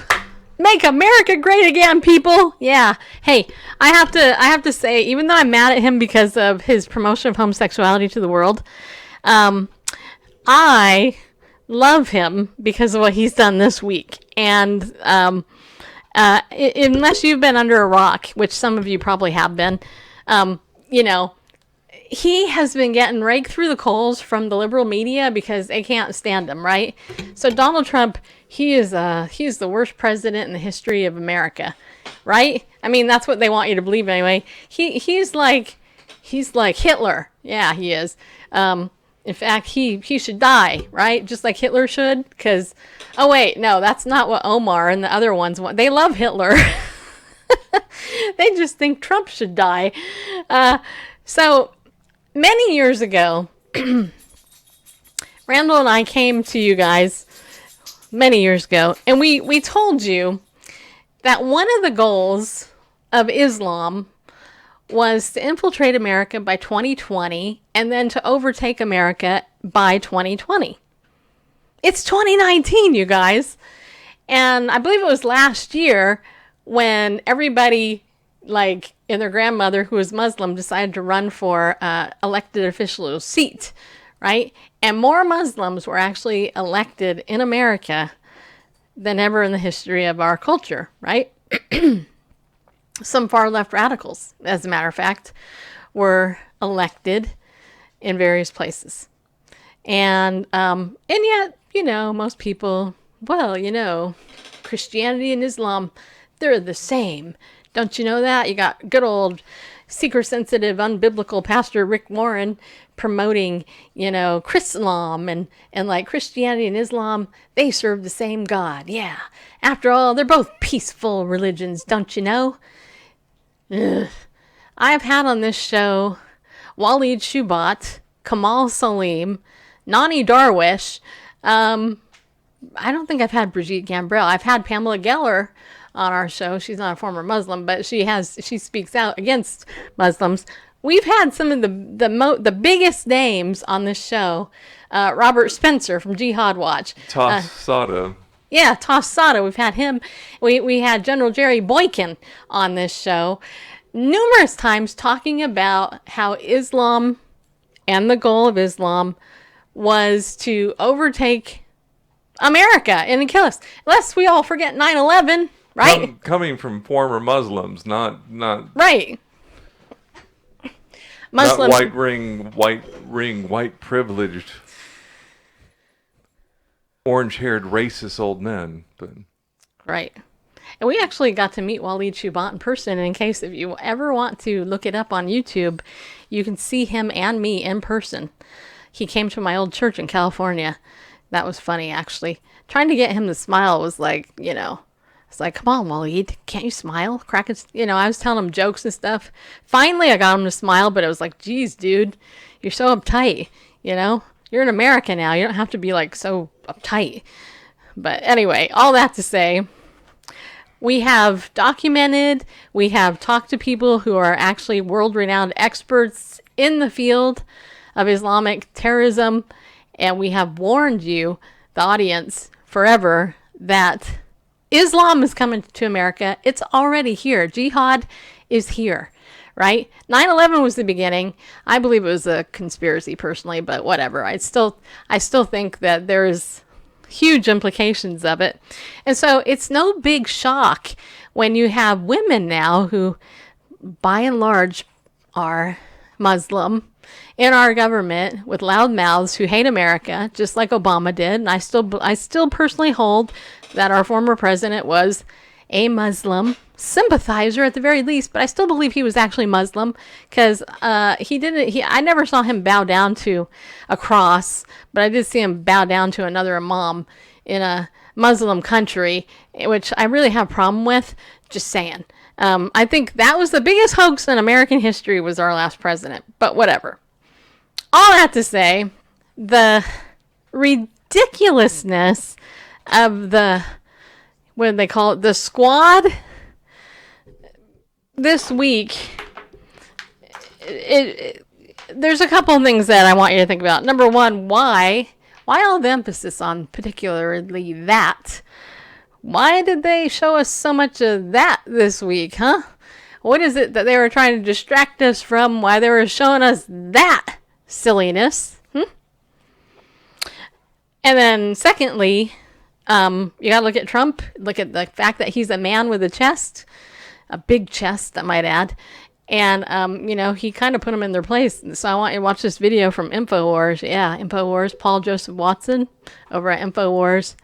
Make America great again, people. Yeah. Hey, I have to say, even though I'm mad at him because of his promotion of homosexuality to the world, I love him because of what he's done this week. And unless you've been under a rock, which some of you probably have been, he has been getting raked through the coals from the liberal media because they can't stand him, right? So Donald Trump, he's the worst president in the history of America, right? I mean, that's what they want you to believe anyway. He's like Hitler. Yeah, he is. In fact, he should die, right? Just like Hitler should. Because, oh wait, no, that's not what Omar and the other ones want. They love Hitler. They just think Trump should die. So many years ago, Randall and I came to you guys many years ago, and we told you that one of the goals of Islam was to infiltrate America by 2020 and then to overtake America by 2020. It's 2019, you guys. And I believe it was last year when everybody, like, and their grandmother, who was Muslim, decided to run for elected official seat, right? And more Muslims were actually elected in America than ever in the history of our culture, right? Some far left radicals, as a matter of fact, were elected in various places. And yet, most people, Christianity and Islam, they're the same. Don't you know that? You got good old, seeker-sensitive, unbiblical pastor Rick Warren promoting, Chrislam and like Christianity and Islam, they serve the same God. Yeah. After all, they're both peaceful religions, don't you know? Ugh. I've had on this show Waleed Shoebat, Kamal Salim, Nani Darwish. I don't think I've had Brigitte Gambrell. I've had Pamela Geller on our show. She's not a former Muslim, but she speaks out against Muslims. We've had some of the biggest names on this show. Robert Spencer from Jihad Watch. Toss Sada. Yeah, Toss Sada. We've had him. We had General Jerry Boykin on this show numerous times talking about how Islam and the goal of Islam was to overtake America and kill us. Lest we all forget 9/11, right? Coming from former Muslims, not right. Muslims, not white privileged, orange-haired, racist old men, but right. And we actually got to meet Waleed Shoebat in person. And in case if you ever want to look it up on YouTube, you can see him and me in person. He came to my old church in California. That was funny, actually. Trying to get him to smile was like, it's like, come on, Waleed, can't you smile? Crack his, I was telling him jokes and stuff. Finally, I got him to smile, but it was like, geez, dude, you're so uptight, You're in America now. You don't have to be, like, so uptight. But anyway, all that to say, we have documented, we have talked to people who are actually world-renowned experts in the field of Islamic terrorism, and we have warned you, the audience, forever, that Islam is coming to America. It's already here. Jihad is here, right? 9/11 was the beginning. I believe it was a conspiracy personally, but whatever. I still think that there's huge implications of it. And so it's no big shock when you have women now who, by and large, are Muslim in our government with loud mouths who hate America, just like Obama did. And I still personally hold that our former president was a Muslim sympathizer at the very least, but I still believe he was actually Muslim because I never saw him bow down to a cross, but I did see him bow down to another imam in a Muslim country, which I really have a problem with. Just saying. I think that was the biggest hoax in American history was our last president, but whatever. All that to say, the ridiculousness of what do they call it, the squad this week, there's a couple of things that I want you to think about. Number one, why all the emphasis on particularly that? Why did they show us so much of that this week, huh? What is it that they were trying to distract us from? Why they were showing us that silliness? And then secondly, you gotta look at Trump. Look at the fact that he's a man with a chest, a big chest, I might add. And, he kind of put them in their place. So I want you to watch this video from InfoWars. Yeah, InfoWars. Paul Joseph Watson over at InfoWars.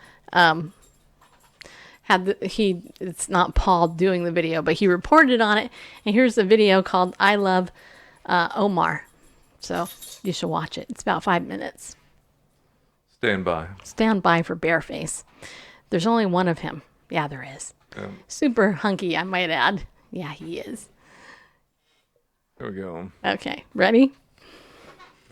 It's not Paul doing the video, but he reported on it. And here's the video called I Love Omar. So you should watch it. It's about 5 minutes. Stand by. Stand by for Bareface. There's only one of him. Yeah, there is. Super hunky, I might add. Yeah, he is. There we go. Okay, ready?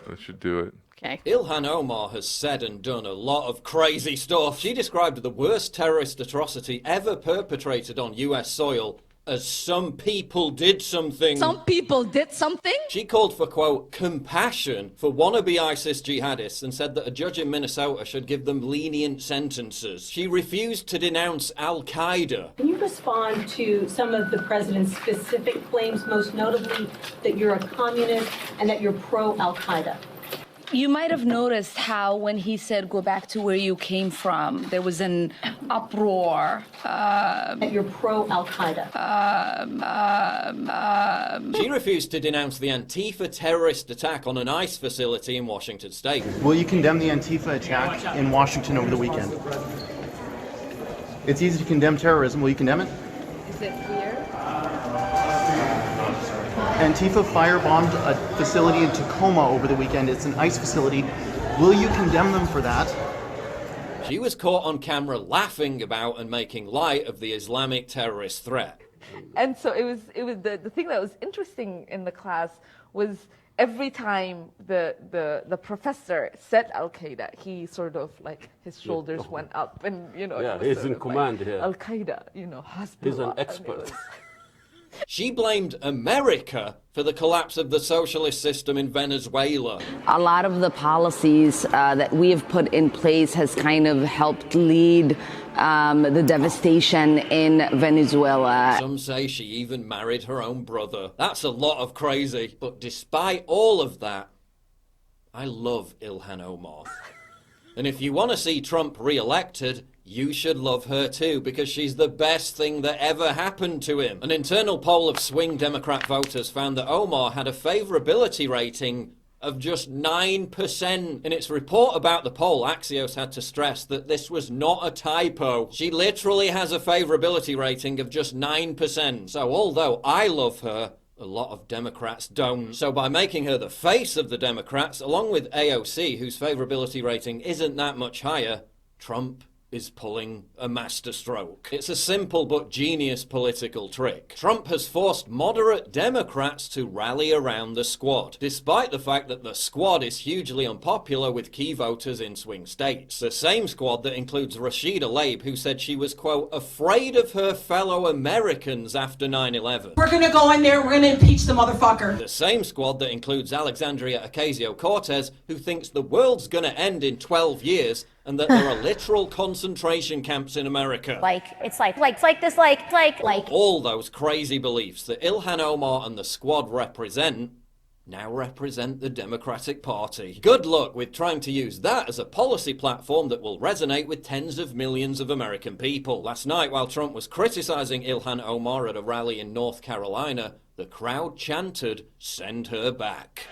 That should do it. Okay. Ilhan Omar has said and done a lot of crazy stuff. She described the worst terrorist atrocity ever perpetrated on US soil as some people did something. Some people did something? She called for, quote, compassion for wannabe ISIS jihadists and said that a judge in Minnesota should give them lenient sentences. She refused to denounce Al-Qaeda. Can you respond to some of the president's specific claims, most notably that you're a communist and that you're pro-Al-Qaeda? You might have noticed how when he said go back to where you came from, there was an uproar. That you're pro-Al-Qaeda. She refused to denounce the Antifa terrorist attack on an ICE facility in Washington state. Will you condemn the Antifa attack in Washington over the weekend? It's easy to condemn terrorism. Will you condemn it? Is it clear? Antifa firebombed a facility in Tacoma over the weekend. It's an ICE facility. Will you condemn them for that? She was caught on camera laughing about and making light of the Islamic terrorist threat. And so it was the thing that was interesting in the class was every time the professor said Al-Qaeda, he sort of like his shoulders went up and, you know. Yeah, he's in command here. Al-Qaeda, you know, Hezbollah. He's an expert. She blamed America for the collapse of the socialist system in Venezuela. A lot of the policies that we have put in place has kind of helped lead the devastation in Venezuela. Some say she even married her own brother. That's a lot of crazy. But despite all of that, I love Ilhan Omar. And if you want to see Trump re-elected, you should love her too, because she's the best thing that ever happened to him. An internal poll of swing Democrat voters found that Omar had a favorability rating of just 9%. In its report about the poll, Axios had to stress that this was not a typo. She literally has a favorability rating of just 9%. So although I love her, a lot of Democrats don't. So by making her the face of the Democrats, along with AOC, whose favorability rating isn't that much higher, Trump is pulling a masterstroke. It's a simple but genius political trick. Trump has forced moderate Democrats to rally around the squad, despite the fact that the squad is hugely unpopular with key voters in swing states. The same squad that includes Rashida Tlaib, who said she was, quote, afraid of her fellow Americans after 9/11. We're gonna go in there, we're gonna impeach the motherfucker. The same squad that includes Alexandria Ocasio-Cortez, who thinks the world's gonna end in 12 years and that there are literal concentration camps in America. All those crazy beliefs that Ilhan Omar and the squad represent now represent the Democratic Party. Good luck with trying to use that as a policy platform that will resonate with tens of millions of American people. Last night, while Trump was criticizing Ilhan Omar at a rally in North Carolina, the crowd chanted, "Send her back."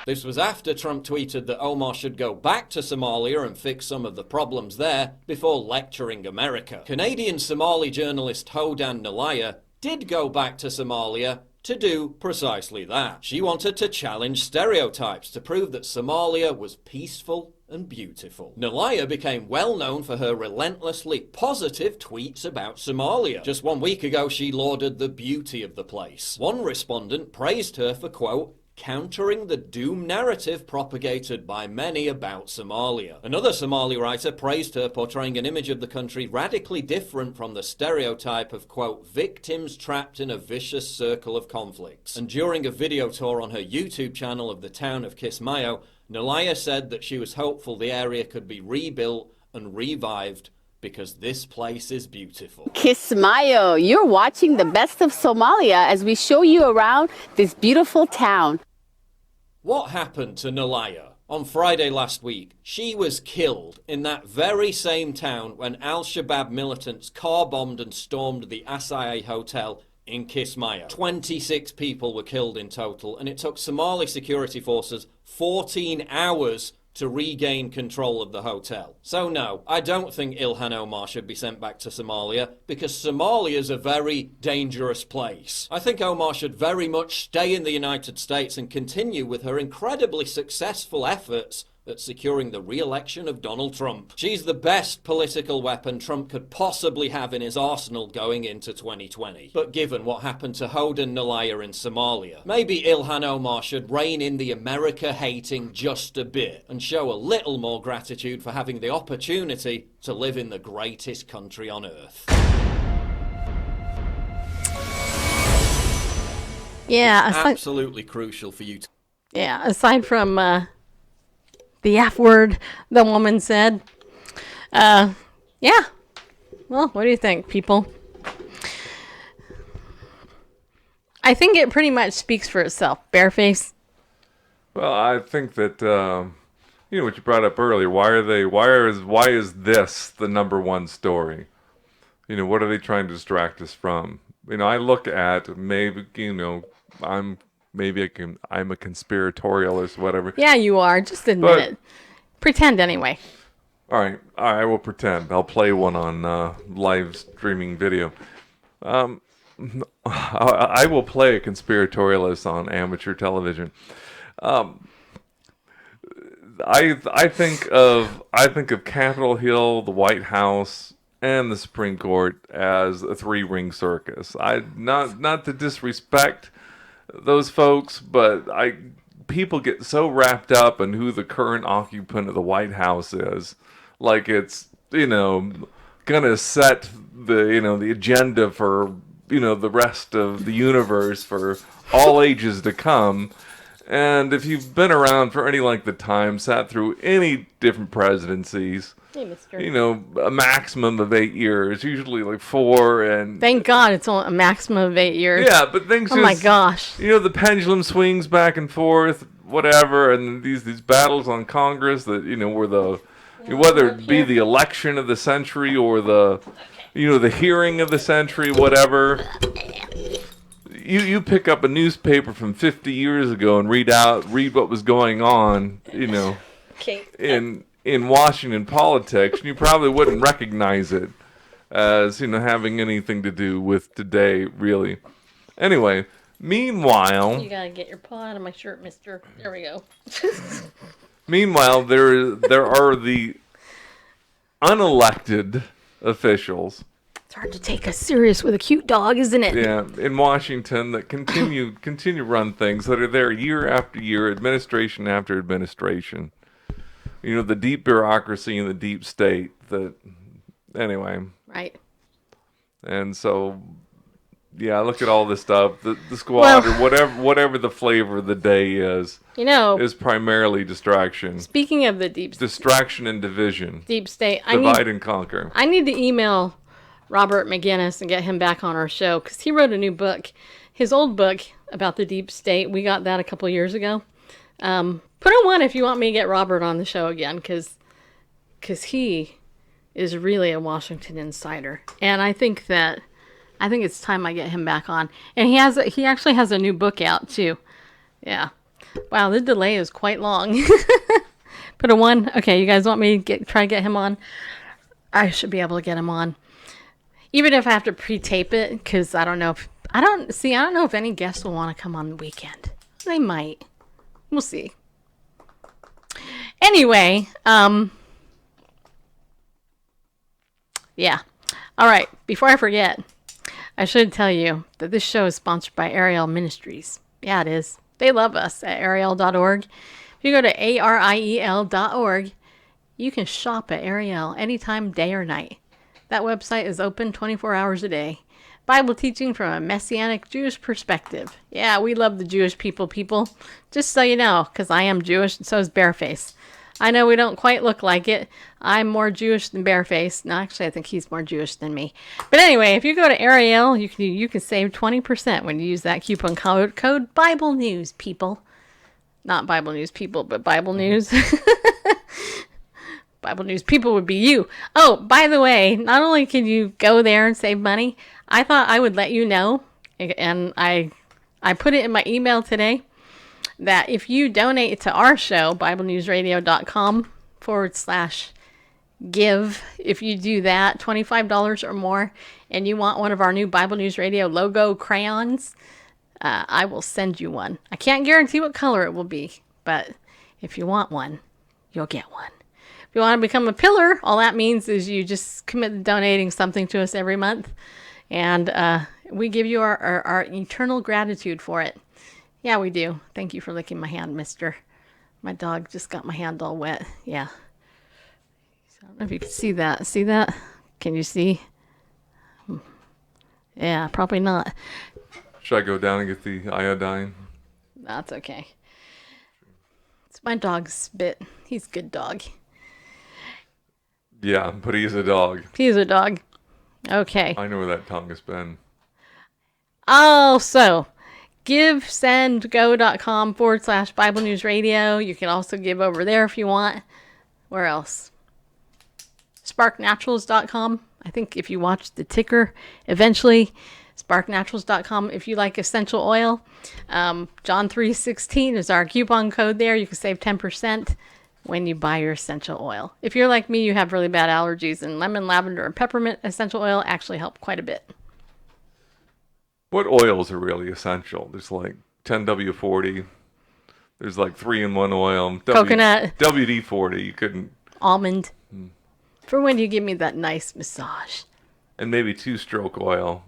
This was after Trump tweeted that Omar should go back to Somalia and fix some of the problems there before lecturing America. Canadian Somali journalist Hodan Nalaya did go back to Somalia to do precisely that. She wanted to challenge stereotypes to prove that Somalia was peaceful and beautiful. Nalaya became well known for her relentlessly positive tweets about Somalia. Just 1 week ago, she lauded the beauty of the place. One respondent praised her for, quote, countering the doom narrative propagated by many about Somalia. Another Somali writer praised her, portraying an image of the country radically different from the stereotype of, quote, victims trapped in a vicious circle of conflicts. And during a video tour on her YouTube channel of the town of Kismayo, Nalaya said that she was hopeful the area could be rebuilt and revived because this place is beautiful. Kismayo, you're watching the best of Somalia as we show you around this beautiful town. What happened to Nalaya? On Friday last week, she was killed in that very same town when Al-Shabaab militants car-bombed and stormed the Asaya Hotel in Kismayo. 26 people were killed in total, and it took Somali security forces 14 hours to regain control of the hotel. So no, I don't think Ilhan Omar should be sent back to Somalia, because Somalia is a very dangerous place. I think Omar should very much stay in the United States and continue with her incredibly successful efforts at securing the re-election of Donald Trump. She's the best political weapon Trump could possibly have in his arsenal going into 2020. But given what happened to Hodan Nalaya in Somalia, maybe Ilhan Omar should rein in the America-hating just a bit and show a little more gratitude for having the opportunity to live in the greatest country on earth. Yeah, absolutely crucial for you to... Yeah, aside from the F word the woman said. Yeah. Well, what do you think, people? I think it pretty much speaks for itself. Bareface. Well, I think that you know what you brought up earlier. Why is this the number one story? You know, what are they trying to distract us from? You know, I look at maybe, you know, I'm a conspiratorialist, whatever. Yeah, you are. Just admit it. Pretend anyway. All right, I will pretend. I'll play one on live streaming video. I will play a conspiratorialist on amateur television. I think of Capitol Hill, the White House, and the Supreme Court as a three-ring circus. Not to disrespect those folks, but people get so wrapped up in who the current occupant of the White House is, like it's gonna set the agenda for the rest of the universe for all ages to come. And if you've been around for any length of time, sat through any different presidencies, hey, mister. A maximum of 8 years, usually like 4, and thank God it's only a maximum of 8 years. yeah, but things oh my gosh, the pendulum swings back and forth, whatever, and these battles on Congress that were whether it be the election of the century or the hearing of the century, whatever. You pick up a newspaper from 50 years ago and read what was going on, in Washington politics, and you probably wouldn't recognize it as, having anything to do with today, really. Anyway, meanwhile... You gotta get your paw out of my shirt, mister. There we go. Meanwhile, there are the unelected officials. It's hard to take us serious with a cute dog, isn't it? Yeah, in Washington that continue to run things that are there year after year, administration after administration. The deep bureaucracy and the deep state. Anyway. Right. And so, yeah, look at all this stuff. The squad, or whatever the flavor of the day is. Is primarily distraction. Speaking of the deep distraction and division. Deep state. Divide and conquer. I need to email Robert McGinnis and get him back on our show, because he wrote a new book. His old book about the deep state, we got that a couple years ago. Put on one if you want me to get Robert on the show again, because he is really a Washington insider, and I think it's time I get him back on. And he actually has a new book out too. Yeah. Wow, the delay is quite long. Put a one. Okay, you guys want me to try to get him on? I should be able to get him on. Even if I have to pre-tape it, because I don't know if any guests will want to come on the weekend. They might. We'll see. Anyway, yeah. All right, before I forget, I should tell you that this show is sponsored by Ariel Ministries. Yeah, it is. They love us at Ariel.org. If you go to ARIEL.org, you can shop at Ariel anytime, day or night. That website is open 24 hours a day. Bible teaching from a Messianic Jewish perspective. Yeah, we love the Jewish people. Just so you know, because I am Jewish and so is Bareface. I know we don't quite look like it. I'm more Jewish than Bareface. No, actually, I think he's more Jewish than me. But anyway, if you go to Ariel, you can save 20% when you use that coupon code Bible News, people. Not Bible News people, but Bible News. Bible News people would be you. Oh, by the way, not only can you go there and save money, I thought I would let you know, and I put it in my email today, that if you donate to our show, BibleNewsRadio.com/give, if you do that, $25 or more, and you want one of our new Bible News Radio logo crayons, I will send you one. I can't guarantee what color it will be, but if you want one, you'll get one. If you want to become a pillar, all that means is you just commit to donating something to us every month, and we give you our eternal gratitude for it. Yeah, we do. Thank you for licking my hand, mister. My dog just got my hand all wet. Yeah. I don't know if you can see that. See that? Can you see? Yeah, probably not. Should I go down and get the iodine? That's okay. It's my dog's spit. He's a good dog. Yeah, but he's a dog. He's a dog. Okay. I know where that tongue has been. Oh, so GiveSendGo.com/Bible News Radio. You can also give over there if you want. Where else? SparkNaturals.com. I think if you watch the ticker, eventually, SparkNaturals.com. If you like essential oil, John 3:16 is our coupon code there. You can save 10% when you buy your essential oil. If you're like me, you have really bad allergies, and lemon, lavender, and peppermint essential oil actually help quite a bit. What oils are really essential? There's like 10W40. There's like 3-in-1 oil. Coconut. WD-40. You couldn't. Almond. For when you give me that nice massage. And maybe 2-stroke oil,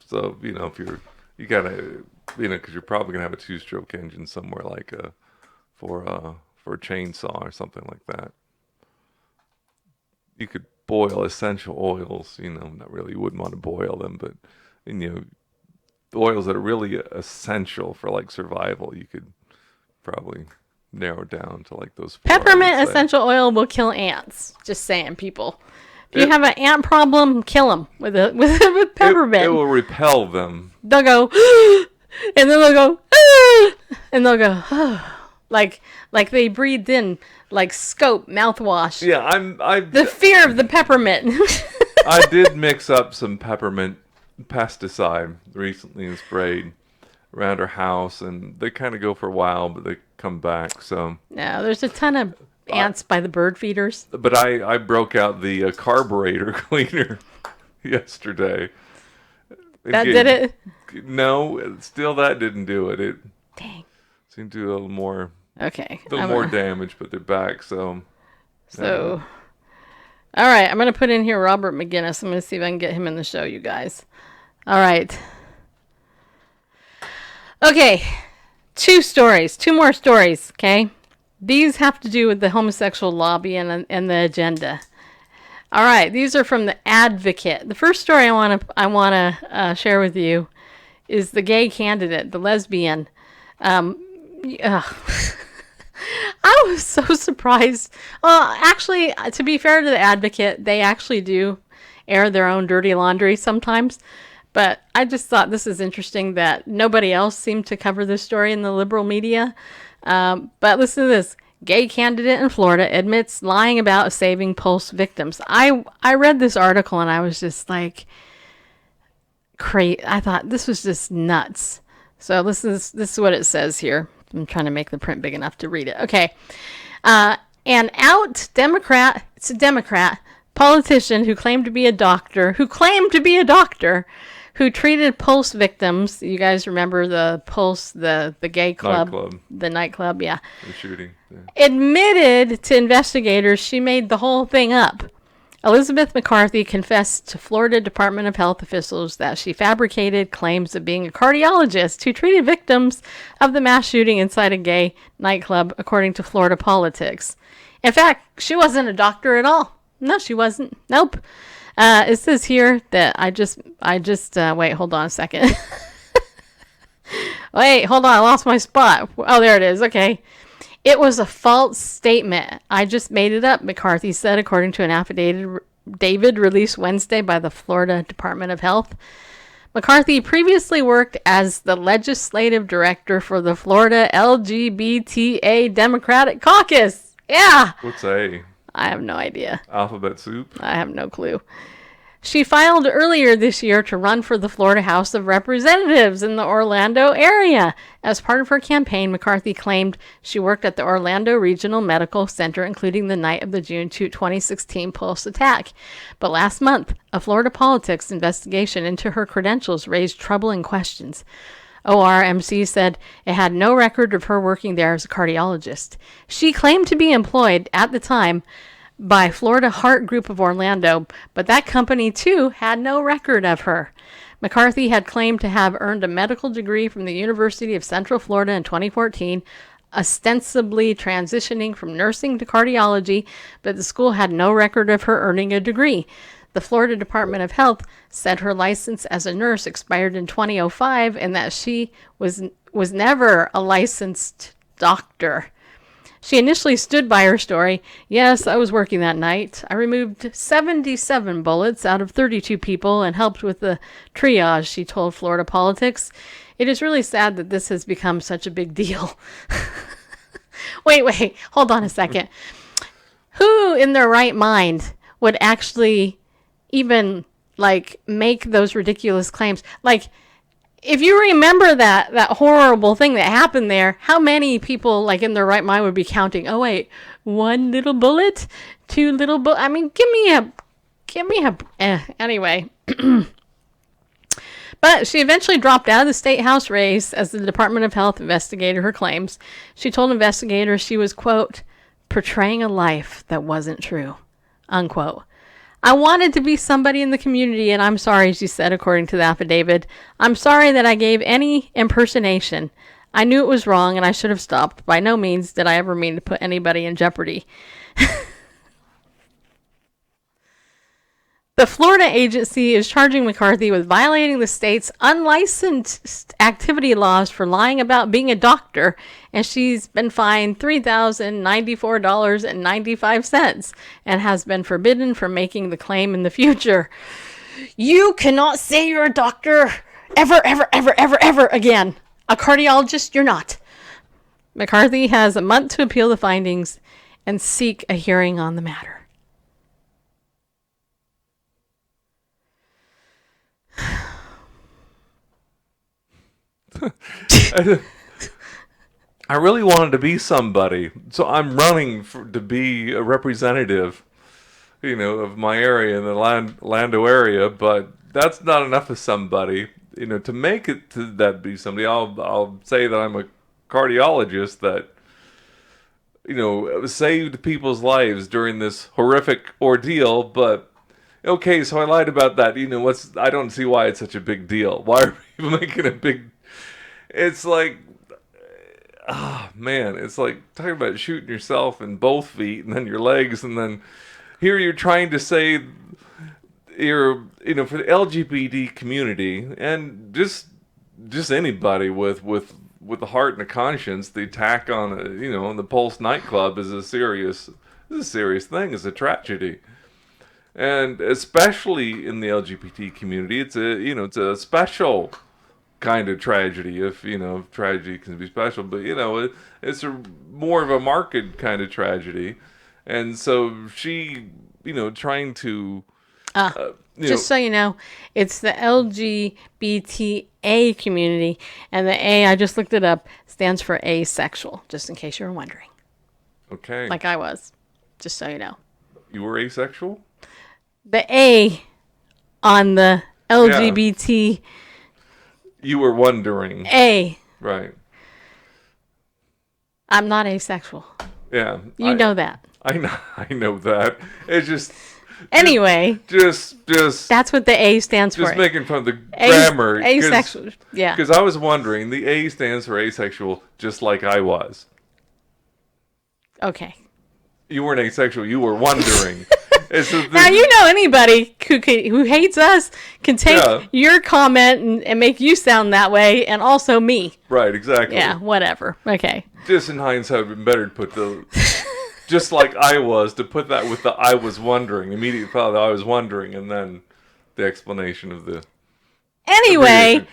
So, if you gotta, because you're probably gonna have a 2-stroke engine somewhere, like for a chainsaw or something like that. You could boil essential oils, not really, you wouldn't want to boil them, but, the oils that are really essential for like survival, you could probably narrow down to like those 4. Peppermint essential oil will kill ants. Just saying, people. If you have an ant problem, kill them with peppermint. It will repel them. They'll go, and then they'll go, and they'll go, like they breathed in like Scope mouthwash. Yeah, the fear of the peppermint. I did mix up some peppermint pesticide recently and sprayed around our house, and they kind of go for a while, but they come back. So no, there's a ton of ants by the bird feeders. But I broke out the carburetor cleaner yesterday. That did it? No, still that didn't do it. It dang seemed to do a little more. Okay, a little more damage, but they're back. So all right, I'm gonna put in here Robert McGinnis. I'm gonna see if I can get him in the show, you guys. All right. Okay, 2 more stories, okay? These have to do with the homosexual lobby and the agenda. All right, these are from the Advocate. The first story I want to share with you is the gay candidate, the lesbian. I was so surprised. Well, actually, to be fair to the Advocate, they actually do air their own dirty laundry sometimes. But I just thought this is interesting that nobody else seemed to cover this story in the liberal media. But listen to this. Gay candidate in Florida admits lying about saving Pulse victims. I read this article and I was just like, I thought this was just nuts. So this is what it says here. I'm trying to make the print big enough to read it. Okay. An out Democrat, it's a Democrat, politician who claimed to be a doctor, who treated Pulse victims. You guys remember the Pulse, the gay club, the nightclub, yeah. The shooting. Yeah. Admitted to investigators she made the whole thing up. Elizabeth McCarthy confessed to Florida Department of Health officials that she fabricated claims of being a cardiologist who treated victims of the mass shooting inside a gay nightclub, according to Florida Politics. In fact, she wasn't a doctor at all. No, she wasn't. Nope. It says here that I just wait, hold on a second. Wait, hold on, I lost my spot. Oh, there it is. Okay. It was a false statement. I just made it up, McCarthy said, according to an affidavit released Wednesday by the Florida Department of Health. McCarthy previously worked as the legislative director for the Florida LGBTA Democratic Caucus. Yeah. What's A? I have no idea. Alphabet soup? I have no clue. She filed earlier this year to run for the Florida House of Representatives in the Orlando area. As part of her campaign, McCarthy claimed she worked at the Orlando Regional Medical Center, including the night of the June 2016 Pulse attack. But last month, a Florida Politics investigation into her credentials raised troubling questions. ORMC said it had no record of her working there as a cardiologist. She claimed to be employed at the time by Florida Heart Group of Orlando, but that company too had no record of her. McCarthy had claimed to have earned a medical degree from the University of Central Florida in 2014, ostensibly transitioning from nursing to cardiology, but the school had no record of her earning a degree. The Florida Department of Health said her license as a nurse expired in 2005 and that she was never a licensed doctor. She initially stood by her story. Yes, I was working that night. I removed 77 bullets out of 32 people and helped with the triage, she told Florida Politics. It is really sad that this has become such a big deal. Wait, hold on a second. Who in their right mind would actually even, make those ridiculous claims? If you remember that horrible thing that happened there, how many people, in their right mind would be counting, oh, wait, 1 little bullet, 2 little bullets? I mean, give me a, anyway. But she eventually dropped out of the state house race as the Department of Health investigated her claims. She told investigators she was, quote, portraying a life that wasn't true, unquote. I wanted to be somebody in the community, and I'm sorry, she said, according to the affidavit. I'm sorry that I gave any impersonation. I knew it was wrong, and I should have stopped. By no means did I ever mean to put anybody in jeopardy. The Florida agency is charging McCarthy with violating the state's unlicensed activity laws for lying about being a doctor, and she's been fined $3,094.95 and has been forbidden from making the claim in the future. You cannot say you're a doctor ever again. A cardiologist, you're not. McCarthy has a month to appeal the findings and seek a hearing on the matter. I really wanted to be somebody, so I'm running to be a representative, of my area in the Lando area. But that's not enough of somebody, to make it to that be somebody. I'll say that I'm a cardiologist that, saved people's lives during this horrific ordeal. But okay, so I lied about that. I don't see why it's such a big deal. Why are people making a big? It's like, man, it's like talking about shooting yourself in both feet and then your legs, and then here you're trying to say you're, for the LGBT community and just anybody with a heart and a conscience, the attack on, the Pulse nightclub is a serious thing. It's a tragedy. And especially in the LGBT community, it's a special kind of tragedy, if tragedy can be special, but it's more of a marked kind of tragedy. And so she, trying to just so you know, it's the LGBTA community, and the A, I just looked it up, stands for asexual, just in case you were wondering. Okay. Like I was, just so you know. You were asexual? The A on the LGBT. You were wondering. A. Right. I'm not asexual. Yeah. You know that. I know that. It's just... Anyway. Just... That's what the A stands for. Just making fun of the grammar. Asexual. Yeah. Because I was wondering, the A stands for asexual, just like I was. Okay. You weren't asexual. You were wondering. Now, anybody who hates us can take your comment and make you sound that way, and also me. Right, exactly. Yeah, whatever. Okay. Just in hindsight, it would have been better to put just like I was, to put that with the I was wondering. Immediately thought I was wondering, and then the explanation of the... Anyway.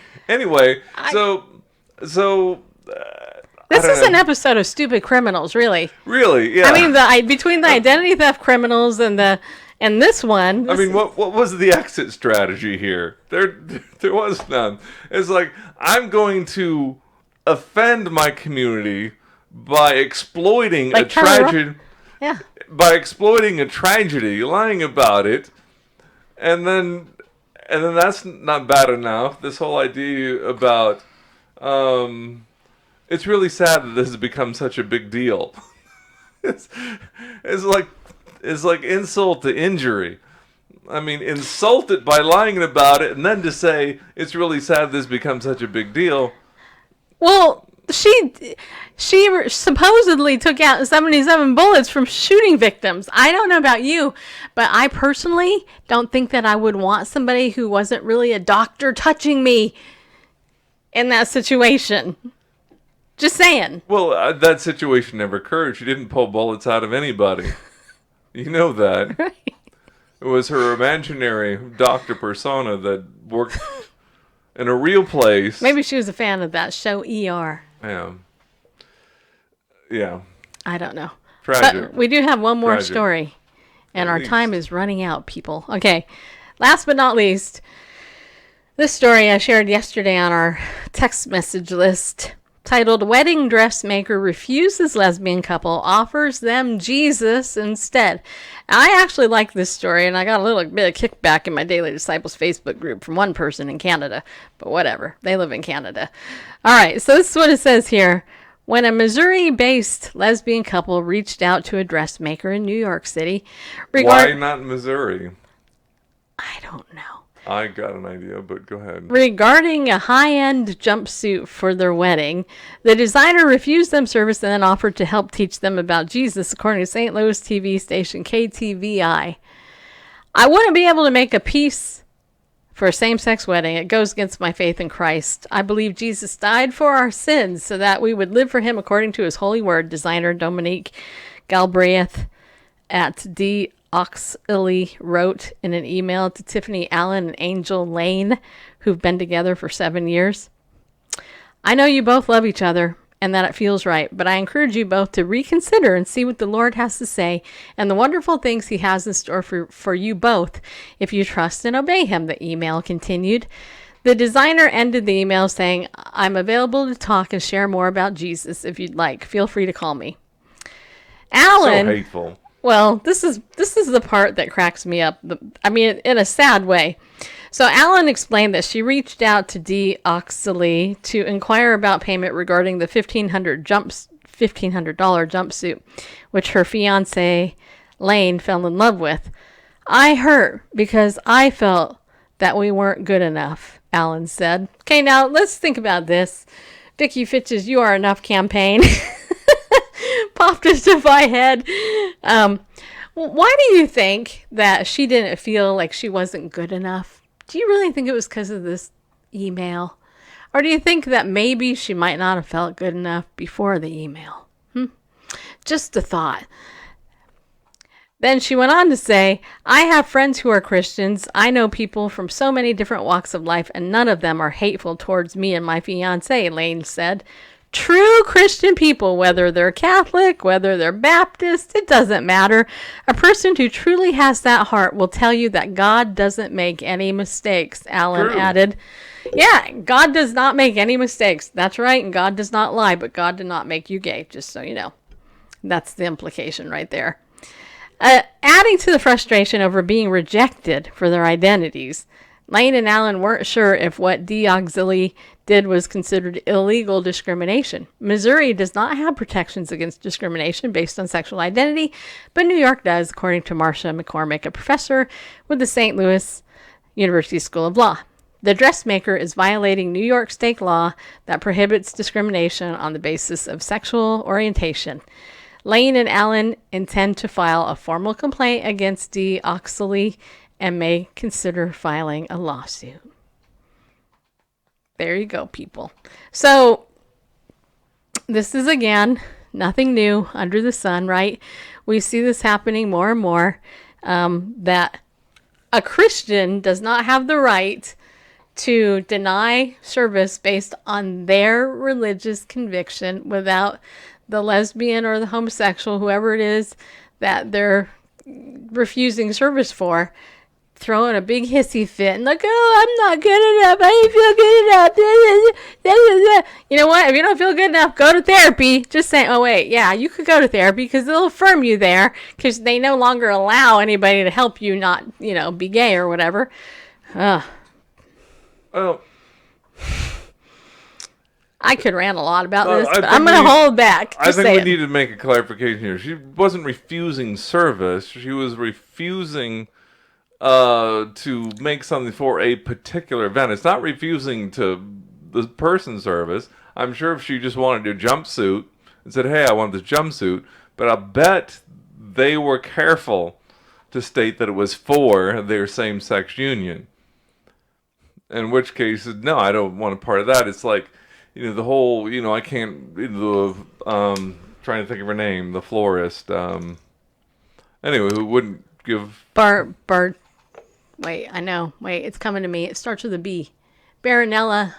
This is an episode of Stupid Criminals, really. Really, yeah. I mean, between the identity theft criminals and this one. What was the exit strategy here? There was none. It's like, I'm going to offend my community by exploiting a tragedy. Yeah. By exploiting a tragedy, lying about it, and then that's not bad enough. This whole idea about it's really sad that this has become such a big deal. It's like insult to injury. I mean, insult it by lying about it, and then to say it's really sad this becomes such a big deal. Well, she supposedly took out 77 bullets from shooting victims. I don't know about you, but I personally don't think that I would want somebody who wasn't really a doctor touching me in that situation. Just saying. Well, that situation never occurred. She didn't pull bullets out of anybody. You know that. Right. It was her imaginary doctor persona that worked in a real place. Maybe she was a fan of that show ER. Yeah. I don't know. Tragic. But we do have one more story, and our time is running out, people. Okay. Last but not least, this story I shared yesterday on our text message list. titled Wedding Dressmaker Refuses Lesbian Couple, Offers Them Jesus Instead. I actually like this story, and I got a little bit of kickback in my Daily Disciples Facebook group from one person in Canada, but whatever. They live in Canada. All right, so this is what it says here. When a Missouri-based lesbian couple reached out to a dressmaker in New York City... Why not Missouri? I don't know. I got an idea, but go ahead. Regarding a high-end jumpsuit for their wedding, the designer refused them service and then offered to help teach them about Jesus, according to St. Louis TV station KTVI. I wouldn't be able to make a piece for a same-sex wedding. It goes against my faith in Christ. I believe Jesus died for our sins so that we would live for him according to his holy word, designer Dominique Galbraith at Oxley wrote in an email to Tiffany Allen and Angel Lane, who've been together for 7 years. I know you both love each other and that it feels right, but I encourage you both to reconsider and see what the Lord has to say and the wonderful things he has in store for you both if you trust and obey him, the email continued. The designer ended the email saying, I'm available to talk and share more about Jesus if you'd like. Feel free to call me. Alan... So hateful. Well, this is the part that cracks me up. I mean, in a sad way. So Alan explained that she reached out to Dee Oxley to inquire about payment regarding the $1,500 jumpsuit, which her fiancé Lane fell in love with. I hurt because I felt that we weren't good enough, Alan said. Okay, now let's think about this. Vicky Fitch's You Are Enough campaign popped into my head. Why do you think that she didn't feel like she wasn't good enough? Do you really think it was because of this email? Or do you think that maybe she might not have felt good enough before the email? Just a thought. Then she went on to say, I have friends who are Christians. I know people from so many different walks of life, and none of them are hateful towards me and my fiancé, Lane said. True Christian people, whether they're Catholic, whether they're Baptist, it doesn't matter. A person who truly has that heart will tell you that God doesn't make any mistakes, Alan added. Yeah, God does not make any mistakes. That's right, and God does not lie, but God did not make you gay, just so you know. That's the implication right there. Adding to the frustration over being rejected for their identities, Lane and Alan weren't sure if what Dee Oxley did was considered illegal discrimination. Missouri does not have protections against discrimination based on sexual identity, but New York does, according to Marcia McCormick, a professor with the St. Louis University School of Law. The dressmaker is violating New York state law that prohibits discrimination on the basis of sexual orientation. Lane and Allen intend to file a formal complaint against Dee Oxley and may consider filing a lawsuit. There you go, people. So, this is, again, nothing new under the sun, right? We see this happening more and more, that a Christian does not have the right to deny service based on their religious conviction without the lesbian or the homosexual, whoever it is that they're refusing service for, throwing a big hissy fit and like, oh, I'm not good enough. I didn't feel good enough. You know what? If you don't feel good enough, go to therapy. Just saying, oh, wait, yeah, you could go to therapy because they'll affirm you there because they no longer allow anybody to help you not, be gay or whatever. Well, I could rant a lot about this, but I'm going to hold back. I think we need to make a clarification here. She wasn't refusing service. She was refusing to make something for a particular event. It's not refusing to the person service. I'm sure if she just wanted a jumpsuit and said, hey, I want this jumpsuit, but I bet they were careful to state that it was for their same-sex union. In which case, no, I don't want a part of that. It's like, the whole, I can't, trying to think of her name, the florist, anyway, who wouldn't give... Wait, I know. Wait, it's coming to me. It starts with a B. Baronella.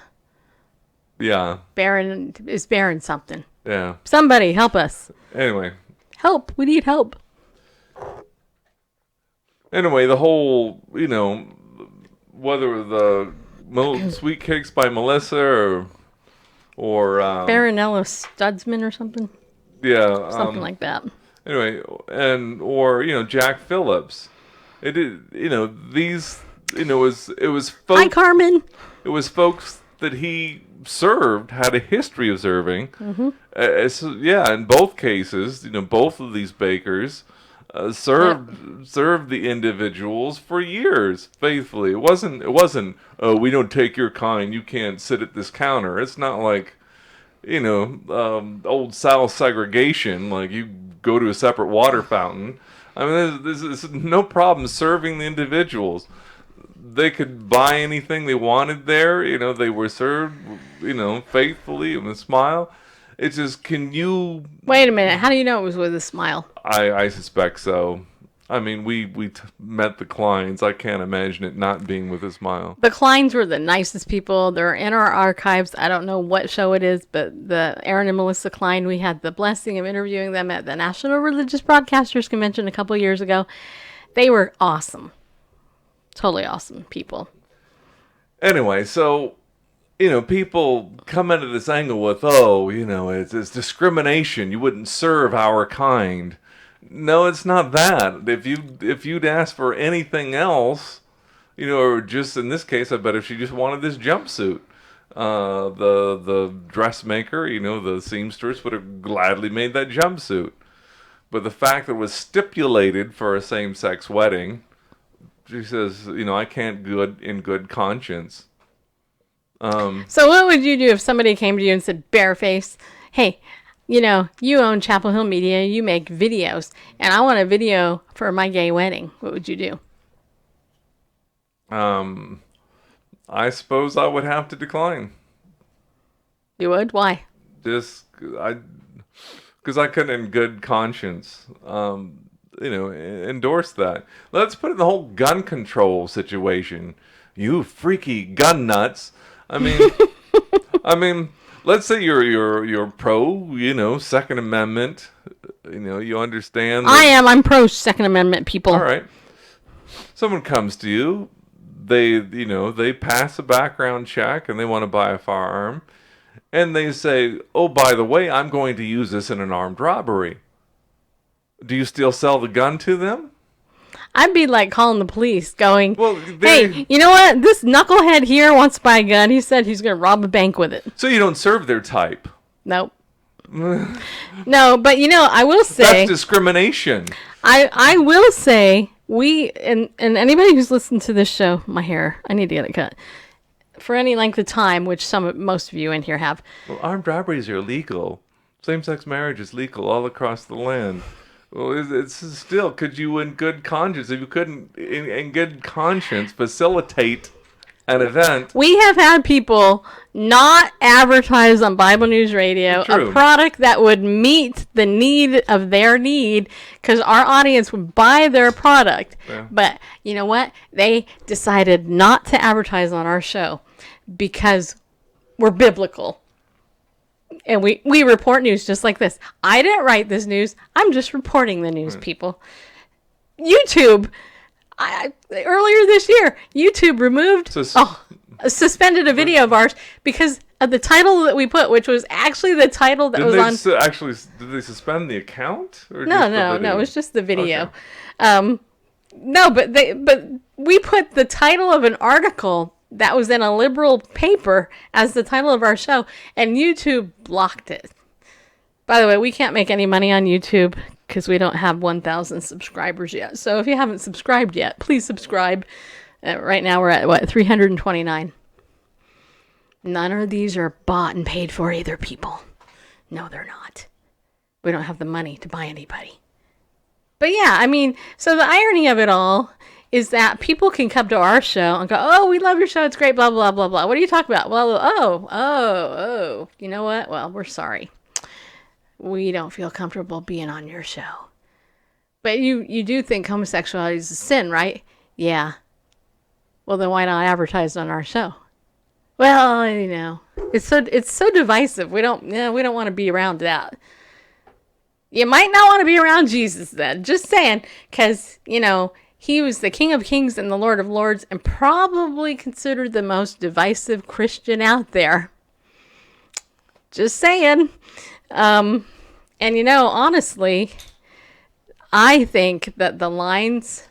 Yeah. Baron something. Yeah. Somebody, help us. Anyway. Help. We need help. Anyway, the whole, whether the Sweet Cakes by Melissa or or Baronello Studsman or something. Yeah, something like that. Anyway, or Jack Phillips. It these it was folks. Hi, Carmen. It was folks that he served, had a history of serving. Mm-hmm. In both cases, both of these bakers served the individuals for years faithfully. It wasn't. Oh, we don't take your kind. You can't sit at this counter. It's not like old South segregation. Like you go to a separate water fountain. I mean, there's no problem serving the individuals. They could buy anything they wanted there. They were served, faithfully and with a smile. It's just, can you... Wait a minute. How do you know it was with a smile? I suspect so. I mean, we met the Kleins. I can't imagine it not being with a smile. The Kleins were the nicest people. They're in our archives. I don't know what show it is, but the Aaron and Melissa Klein, we had the blessing of interviewing them at the National Religious Broadcasters Convention a couple years ago. They were awesome. Totally awesome people. Anyway, so, people come into this angle with, it's discrimination. You wouldn't serve our kind. No, it's not that. If you'd asked for anything else, or just in this case, I bet if she just wanted this jumpsuit, the dressmaker, the seamstress would have gladly made that jumpsuit. But the fact that it was stipulated for a same-sex wedding, she says, I can't in good conscience. So what would you do if somebody came to you and said, bareface, hey, you own Chapel Hill Media, you make videos, and I want a video for my gay wedding. What would you do? I suppose I would have to decline. You would? Why? Because I couldn't in good conscience, endorse that. Let's put it in the whole gun control situation. You freaky gun nuts. I mean, let's say you're pro, Second Amendment. You understand. I'm pro Second Amendment, people. All right. Someone comes to you. They pass a background check and they want to buy a firearm, and they say, "Oh, by the way, I'm going to use this in an armed robbery." Do you still sell the gun to them? I'd be like calling the police going, hey, you know what? This knucklehead here wants to buy a gun. He said he's going to rob a bank with it. So you don't serve their type? Nope. No, but I will say... That's discrimination. I will say, and anybody who's listened to this show, my hair, I need to get it cut, for any length of time, which most of you in here have. Well, armed robberies are illegal. Same-sex marriage is legal all across the land. Well, it's still, could you in good conscience, if you couldn't in good conscience facilitate an event? We have had people not advertise on Bible News Radio a product that would meet the need of their need, because our audience would buy their product. Yeah. But you know what? They decided not to advertise on our show because we're biblical. And we report news just like this. I didn't write this news. I'm just reporting the news, people. YouTube, earlier this year, YouTube suspended a video of ours because of the title that we put, which was actually the title that was on... Did they suspend the account? Or no, it was just the video. Okay. No, but we put the title of an article that was in a liberal paper as the title of our show, and YouTube blocked it. By the way, we can't make any money on YouTube because we don't have 1,000 subscribers yet. So if you haven't subscribed yet, please subscribe. Right now we're at, 329. None of these are bought and paid for either, people. No, they're not. We don't have the money to buy anybody. But yeah, so the irony of it all is that people can come to our show and go, oh, we love your show, it's great, blah, blah, blah, blah. What are you talking about? Well, you know what? Well, we're sorry. We don't feel comfortable being on your show. But you do think homosexuality is a sin, right? Yeah. Well, then why not advertise on our show? Well, it's so divisive. We don't want to be around that. You might not want to be around Jesus then. Just saying, because, he was the King of Kings and the Lord of Lords, and probably considered the most divisive Christian out there. Just saying. And honestly, I think that the lines,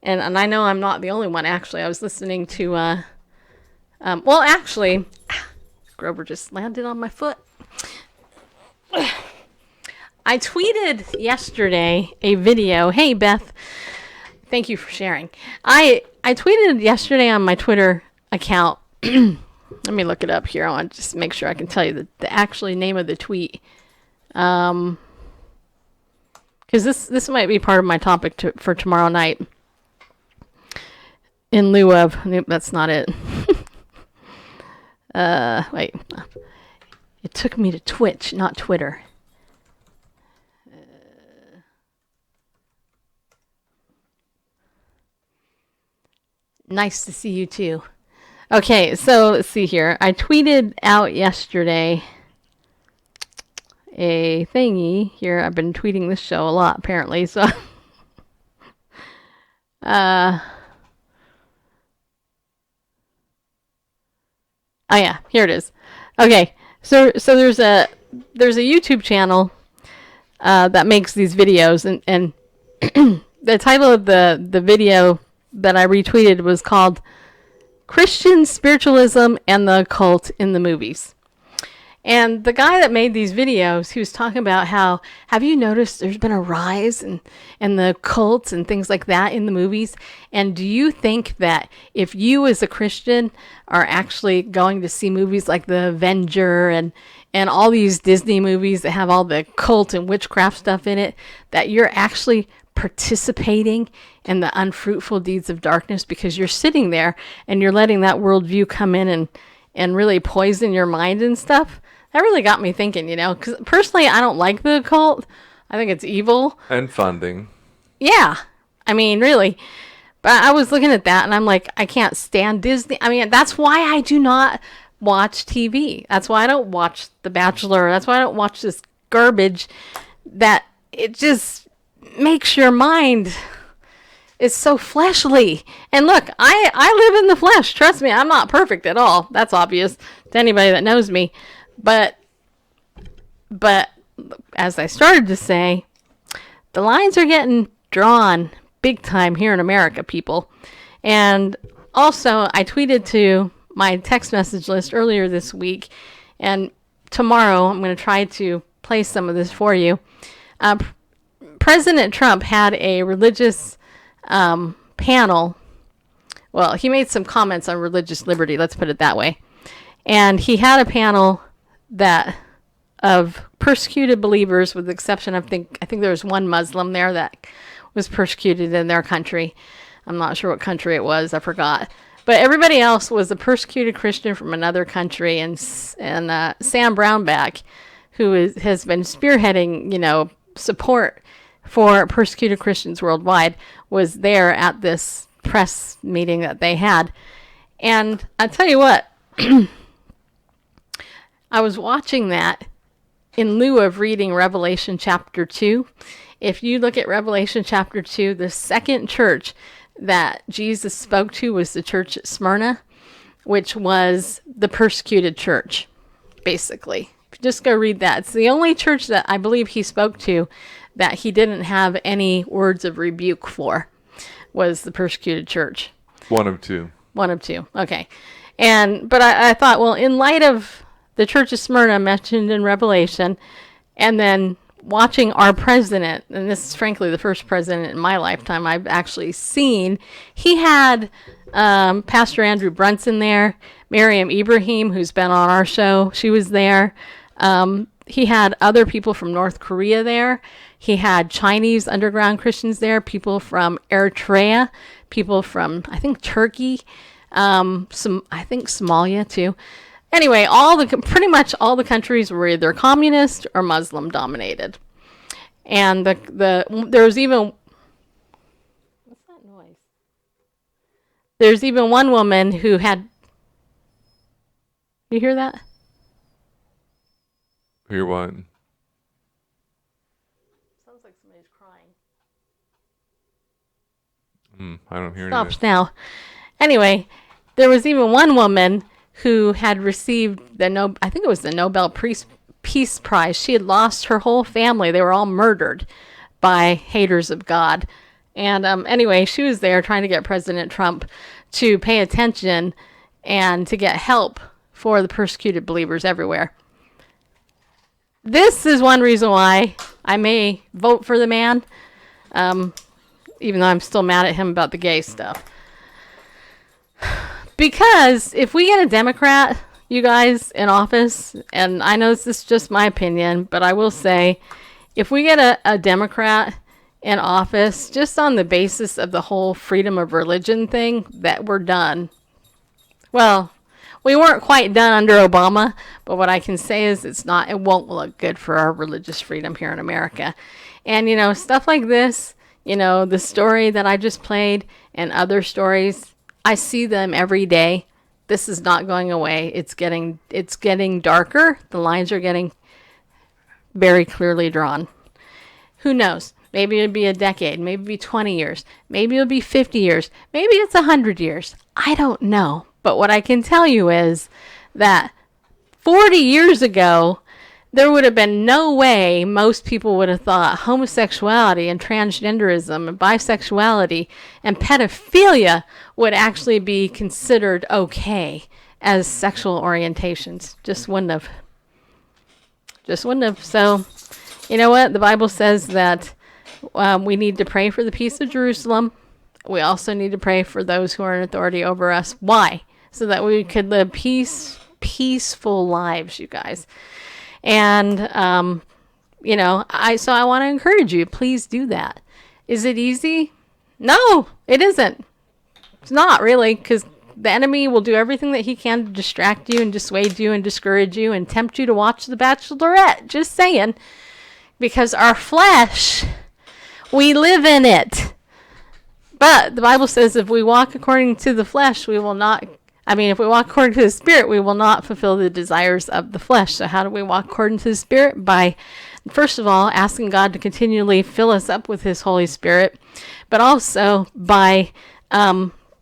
and I know I'm not the only one, actually. I was listening to, Grover just landed on my foot. I tweeted yesterday a video. Hey, Beth. Thank you for sharing. I tweeted yesterday on my Twitter account. Let me look it up here. I want to just make sure I can tell you the actual name of the tweet. Because this might be part of my topic for tomorrow night. In lieu of... Nope, that's not it. Wait. It took me to Twitch, not Twitter. Nice to see you too. Okay, so let's see here. I tweeted out yesterday a thingy here. I've been tweeting this show a lot, apparently. So, oh yeah, here it is. Okay, so there's a YouTube channel that makes these videos, and the title of the video that I retweeted was called Christian Spiritualism and the Occult in the Movies. And the guy that made these videos, he was talking about how, have you noticed there's been a rise in the cults and things like that in the movies? And do you think that if you as a Christian are actually going to see movies like The Avenger and all these Disney movies that have all the cult and witchcraft stuff in it, that you're actually participating in the unfruitful deeds of darkness because you're sitting there and you're letting that worldview come in and really poison your mind and stuff? That really got me thinking, because personally I don't like the occult. I think it's evil. And funding. Yeah. I mean, really. But I was looking at that and I'm like, I can't stand Disney. I mean, that's why I do not watch TV. That's why I don't watch The Bachelor. That's why I don't watch this garbage that it just makes your mind is so fleshly. And look, I live in the flesh. Trust me, I'm not perfect at all. That's obvious to anybody that knows me. But as I started to say, the lines are getting drawn big time here in America, people. And also, I tweeted to my text message list earlier this week, and tomorrow I'm going to try to play some of this for you. President Trump had a religious panel. Well, he made some comments on religious liberty, let's put it that way. And he had a panel of persecuted believers, with the exception of, I think there was one Muslim there that was persecuted in their country. I'm not sure what country it was, I forgot. But everybody else was a persecuted Christian from another country, and Sam Brownback, who has been spearheading, support for persecuted Christians worldwide, was there at this press meeting that they had. And I tell you what, I was watching that in lieu of reading Revelation chapter 2. If you look at Revelation chapter 2, the second church that Jesus spoke to was the church at Smyrna, which was the persecuted church, basically. Just go read that. It's the only church that I believe he spoke to that he didn't have any words of rebuke for, was the persecuted church. One of two. One of two. Okay. But I thought, well, in light of the church of Smyrna mentioned in Revelation, and then watching our president, and this is frankly the first president in my lifetime I've actually seen, he had Pastor Andrew Brunson there, Miriam Ibrahim, who's been on our show, she was there. He had other people from North Korea there. He had Chinese underground Christians there, people from Eritrea, people from, I think, Turkey, I think Somalia too. Anyway, pretty much all the countries were either communist or Muslim dominated. And there was even, what's that noise? There's even one woman who had, you hear that? Hear what? Sounds like somebody's crying. I don't hear Stops anything. now. Anyway, there was even one woman who had received I think it was the Nobel Peace Prize. She had lost her whole family. They were all murdered by haters of God. And anyway, she was there trying to get President Trump to pay attention and to get help for the persecuted believers everywhere. This is one reason why I may vote for the man, even though I'm still mad at him about the gay stuff. Because if we get a Democrat, you guys, in office, and I know this is just my opinion, but I will say, if we get a Democrat in office, just on the basis of the whole freedom of religion thing, that we're done. Well, we weren't quite done under Obama, but what I can say is it won't look good for our religious freedom here in America. And, stuff like this, the story that I just played and other stories, I see them every day. This is not going away. It's getting darker. The lines are getting very clearly drawn. Who knows? Maybe it'll be a decade. Maybe it'll be 20 years. Maybe it'll be 50 years. Maybe it's 100 years. I don't know. But what I can tell you is that 40 years ago, there would have been no way most people would have thought homosexuality and transgenderism and bisexuality and pedophilia would actually be considered okay as sexual orientations. Just wouldn't have. So, you know what? The Bible says that we need to pray for the peace of Jerusalem. We also need to pray for those who are in authority over us. Why? So that we could live peaceful lives, you guys. And, I want to encourage you, please do that. Is it easy? No, it isn't. It's not really, because the enemy will do everything that he can to distract you and dissuade you and discourage you and tempt you to watch The Bachelorette. Just saying. Because our flesh, we live in it. But the Bible says if we walk according to the flesh, if we walk according to the Spirit, we will not fulfill the desires of the flesh. So how do we walk according to the Spirit? By, first of all, asking God to continually fill us up with His Holy Spirit, but also by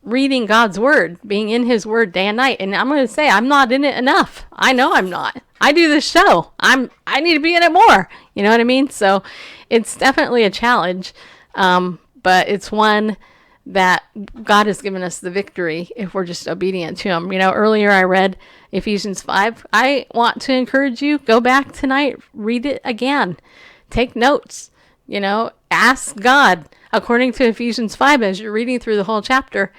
reading God's Word, being in His Word day and night. And I'm going to say, I'm not in it enough. I know I'm not. I do this show. I need to be in it more. You know what I mean? So it's definitely a challenge, but it's one that God has given us the victory if we're just obedient to Him. Earlier I read Ephesians 5. I want to encourage you, go back tonight, read it again. Take notes. Ask God, according to Ephesians 5, as you're reading through the whole chapter,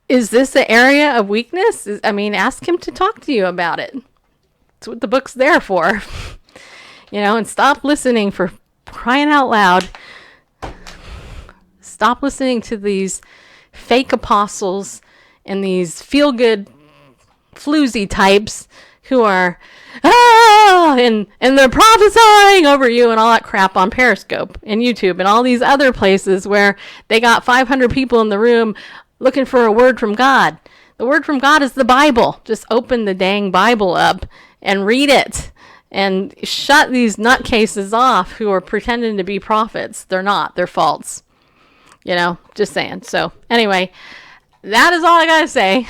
is this an area of weakness? Ask Him to talk to you about it. That's what the book's there for. And stop listening, for crying out loud. Stop listening to these fake apostles and these feel-good floozy types who are, and they're prophesying over you and all that crap on Periscope and YouTube and all these other places where they got 500 people in the room looking for a word from God. The word from God is the Bible. Just open the dang Bible up and read it. And shut these nutcases off who are pretending to be prophets. They're not. They're false. Just saying. So, anyway, that is all I got to say.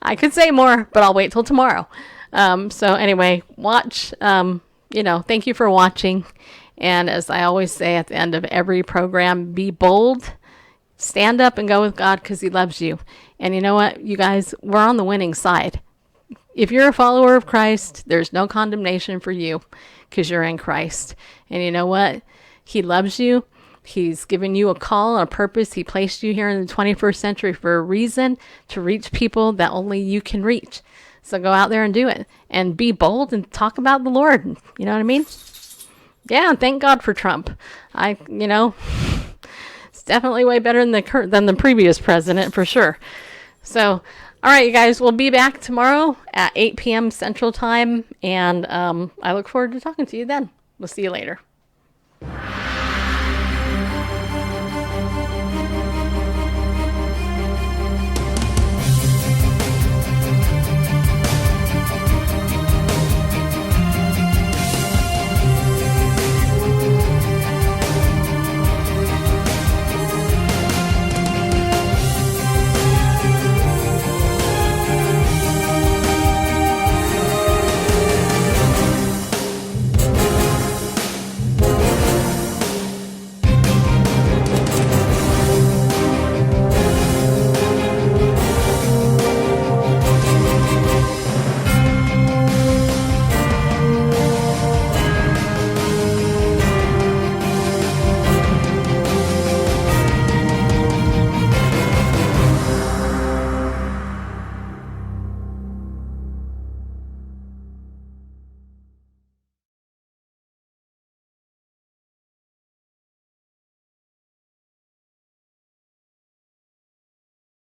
I could say more, but I'll wait till tomorrow. So, anyway, watch. Thank you for watching. And as I always say at the end of every program, be bold. Stand up and go with God because He loves you. And you know what, you guys? We're on the winning side. If you're a follower of Christ, there's no condemnation for you because you're in Christ. And you know what? He loves you. He's given you a call and a purpose. He placed you here in the 21st century for a reason, to reach people that only you can reach. So go out there and do it. And be bold and talk about the Lord. You know what I mean? Yeah, and thank God for Trump. It's definitely way better than the previous president, for sure. So, all right, you guys, we'll be back tomorrow at 8 p.m. Central Time. And I look forward to talking to you then. We'll see you later.